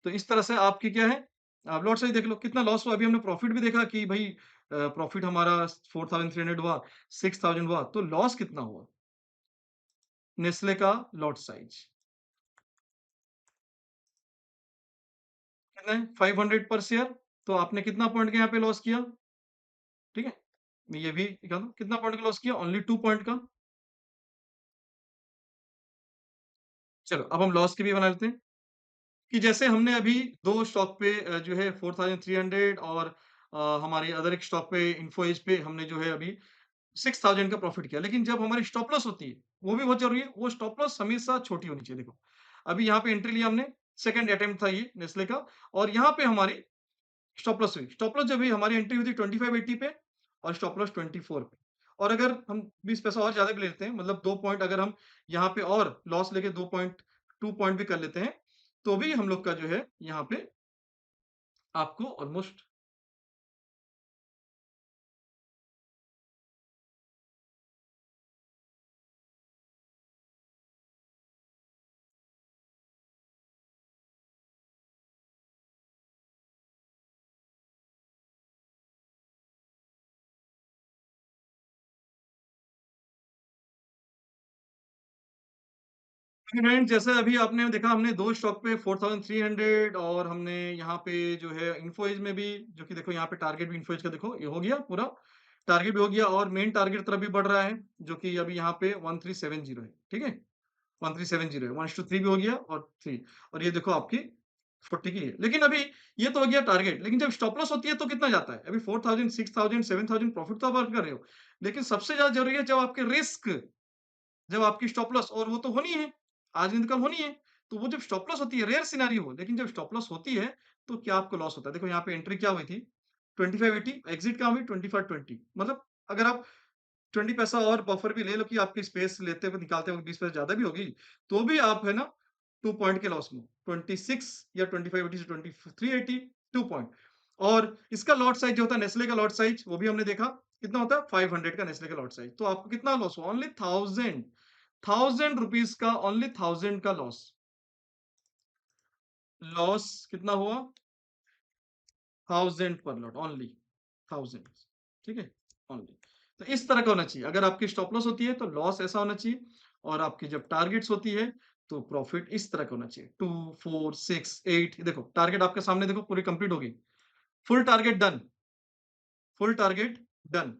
तो इस तरह से आपकी क्या है, आप लॉट साइज़ देख लो कितना लॉस हुआ, अभी हमने प्रॉफिट भी देखा कि भई प्रॉफिट हमारा 4300 हुआ, 6000 हुआ, तो लॉस कितना हुआ? नेस्ले का लॉट साइज़ कितना है? 500 पर शेयर, तो आपने कितना पॉइंट का यहाँ पे लॉस किया? ठीक है? ये भी निकालो, कितना पॉइंट का लॉस किया? ओनली 2 पॉइंट का। चलो, अब हम लॉस की भी बना लेते हैं, कि जैसे हमने अभी 2 स्टॉक पे जो है 4300 और हमारे अदर एक स्टॉक पे इन्फो एज पे हमने जो है अभी 6000 का प्रॉफिट किया। लेकिन जब हमारी स्टॉप लॉस होती है, वो भी बहुत ज़रूरी है, वो स्टॉप लॉस हमेशा छोटी होनी चाहिए देखो। अभी यहाँ पे एंट्री लिया हमने, सेकंड अटेम्प्ट था ये नेस्ले का और यहाँ पे हमारी स्टॉप लॉस हुई। स्टॉप लॉस जब भी हमारी एंट्री हुई थी 2580 पे और स्टॉप लॉस 24 पे। और अगर हम 20 पैसा और ज़्यादा भी लेते हैं, मतलब 2 पॉइंट अगर हम यहाँ पे और लॉस लेके 2 पॉइंट भी कर लेते हैं, तो भी हम लोग का जो है यहाँ पे आपको ऑलमोस्ट फ्रेंड जैसे अभी आपने देखा हमने 2 स्टॉक पे 4300 और हमने यहाँ पे जो है इन्फोएज में भी जो कि देखो यहाँ पे टारगेट भी इन्फोएज का देखो ये हो गया पूरा, टारगेट भी हो गया और मेन टारगेट तरफ भी बढ़ रहा है, जो कि अभी यहाँ पे 1370 है, ठीक है? 1370 है, 1:3 भी हो गया और 3 और ये देखो आपकी 40 की है। लेकिन अभी ये तो हो गया टारगेट, लेकिन जब स्टॉप लॉस होती है तो कितना जाता है? अभी 4000, 6000, 7000 प्रॉफिट तो आप अर्न कर रहे हो। लेकिन सबसे ज़्यादा ज़रूरी है जब आपके रिस्क जब आपकी स्टॉप लॉस और वो तो होनी है, आज नहीं तो कल होनी है। तो वो जब स्टॉप लॉस होती है, रेयर सिनेरियो लेकिन जब स्टॉप लॉस होती है, तो क्या आपको लॉस होता है? देखो यहाँ पे एंट्री क्या हुई थी? 2580 एग्ज़िट कहाँ हुई? 2520 मतलब अगर आप 20 पैसा और बफर भी ले लो कि आपकी स्पेस लेते हुए निकालते वक़्त 20 पैसे ज़्यादा भी होगी, तो भी आप है ना 2 पॉइंट के लॉस में 26 या 2580 से 2380 2 पॉइंट और इसका लॉट साइज़ जो होता है नेस्ले का लॉट साइज़ वो भी हमने देखा, कितना होता है? 500 का नेस्ले का लॉट साइज़। तो आपको कितना लॉस हुआ? ओनली 1000 रुपीज़ का ओनली 1000 का लॉस। लॉस कितना हुआ? 1000 पर लॉट ओनली 1000 ठीक है? ओनली। तो इस तरह का होना चाहिए। अगर आपकी स्टॉप लॉस होती है तो लॉस ऐसा होना चाहिए और आपकी जब टारगेट्स होती है तो प्रॉफिट इस तरह का होना चाहिए। 2, 4, 6, 8 देखो टारगेट आपके सामने देखो पूरी कंप्लीट हो गई। Full target done, full target done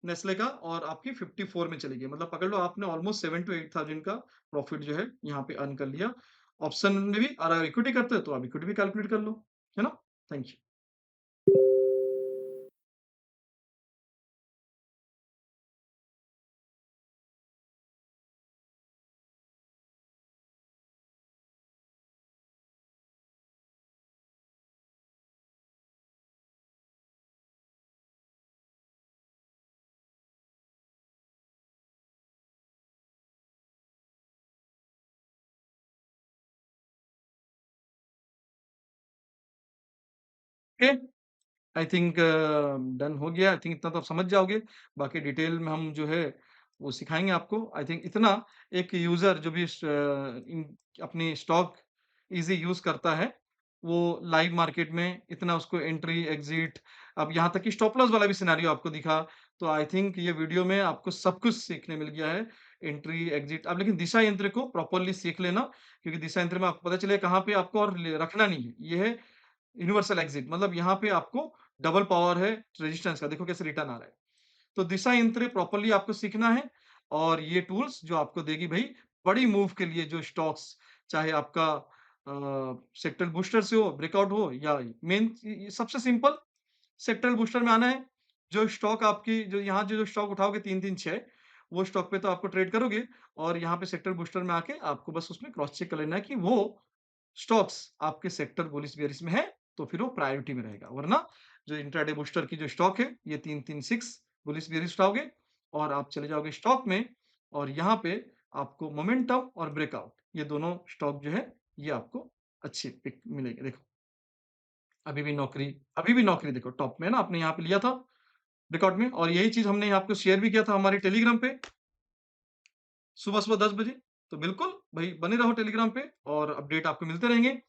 Nestle का और आपकी 54 में चली गई। मतलब पकड़ लो आपने ऑलमोस्ट 7 टू 8000 का प्रॉफिट जो है यहाँ पे अर्न कर लिया। ऑप्शन में भी और अगर इक्विटी करते हो तो आप इक्विटी भी कैलकुलेट कर लो। है ना? Thank you. Okay. I think done हो गया। आई थिंक इतना तो आप समझ जाओगे। बाकी डिटेल में हम जो है वो सिखाएँगे आपको। आई थिंक इतना एक यूज़र जो भी अपनी स्टॉक ईज़ी यूज़ करता है, वो लाइव मार्केट में इतना उसको एंट्री, एग्ज़िट अब यहाँ तक कि स्टॉप लॉस वाला भी सिनेरियो आपको दिखा। तो आई थिंक ये वीडियो में आपको सब कुछ सीखने मिल गया है। एंट्री, एग्ज़िट अब लेकिन दिशा यंत्र को प्रॉपर्ली सीख लेना क्योंकि दिशा यंत्र में आपको पता चलेगा कहाँ पे आपको और रखना नहीं है। ये है यूनिवर्सल एग्जिट मतलब यहाँ पे आपको डबल पावर है रेजिस्टेंस का देखो कैसे रिटर्न आ रहा है। तो दिशा यंत्र प्रॉपर्ली आपको सीखना है और ये टूल्स जो आपको देगी भाई बड़ी मूव के लिए जो स्टॉक्स चाहे आपका सेक्टर बूस्टर से हो ब्रेकआउट हो या मेन सबसे सिंपल सेक्टर बूस्टर में आना है जो स्टॉक आपकी जो यहाँ जो स्टॉक उठाओगे 3-3, 6 वो स्टॉक पे तो आपको ट्रेड करोगे और यहाँ पे सेक्टर बूस्टर में आके आपको बस उसमें क्रॉस चेक कर लेना है कि वो स्टॉक्स आपके सेक्टर बुलिश बेयरिश में है, तो फिर वो प्रायोरिटी में रहेगा। वरना जो इंट्राडे बूस्टर की जो स्टॉक है, ये 3-3 6 बुलिश बेयरिश उठाओगे और आप चले जाओगे स्टॉक में और यहाँ पे आपको मोमेंटम और ब्रेकआउट ये दोनों स्टॉक जो है, ये आपको अच्छी पिक मिलेगी। देखो, अभी भी नौकरी अभी भी नौकरी देखो टॉप में है ना, आपने यहाँ पे लिया था रिकॉर्ड में और यही चीज़ हमने आपको शेयर भी किया था हमारे टेलीग्राम पे, सुबह-सुबह 10 बजे। तो बिल्कुल भई बने रहो टेलीग्राम पे और अपडेट आपको मिलते रहेंगे।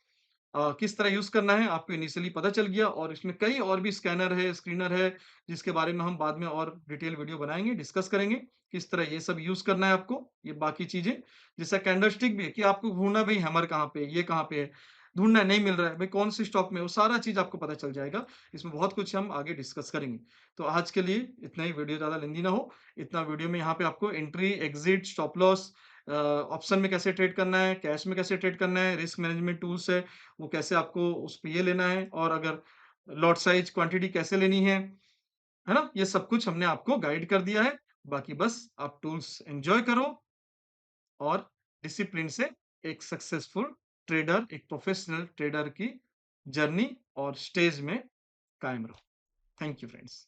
किस तरह यूज़ करना है आपको इनिशियली पता चल गया और इसमें कई और भी स्कैनर है, स्क्रीनर है, जिसके बारे में हम बाद में और डिटेल वीडियो बनाएँगे, डिस्कस करेंगे, किस तरह ये सब यूज़ करना है आपको, ये बाकी चीज़ें। जैसा कैंडलस्टिक भी है कि आपको ढूँढना भई हैमर कहाँ पे है, ये कहाँ पे है, ढूँढना है, नहीं मिल रहा है, भई कौन से स्टॉक में है, वो सारा चीज़ आपको पता चल जाएगा। इसमें बहुत कुछ हम आगे डिस्कस करेंगे। तो आज के लिए इतना ही, वीडियो ज़्यादा लेंथी ना हो। इतना वीडियो में यहाँ पे आपको entry, exit, stop loss option में कैसे ट्रेड करना है, कैश में कैसे ट्रेड करना है, रिस्क मैनेजमेंट टूल्स है, वो कैसे आपको उस पे ये लेना है और अगर लॉट साइज़ क्वांटिटी कैसे लेनी है ना? ये सब कुछ हमने आपको गाइड कर दिया है। बाकी बस आप टूल्स एन्जॉय करो और डिसिप्लिन से एक सक्सेसफुल ट्रेडर, एक प्रोफेशनल ट्रेडर की जर्नी और स्टेज में कायम रहो। Thank you friends.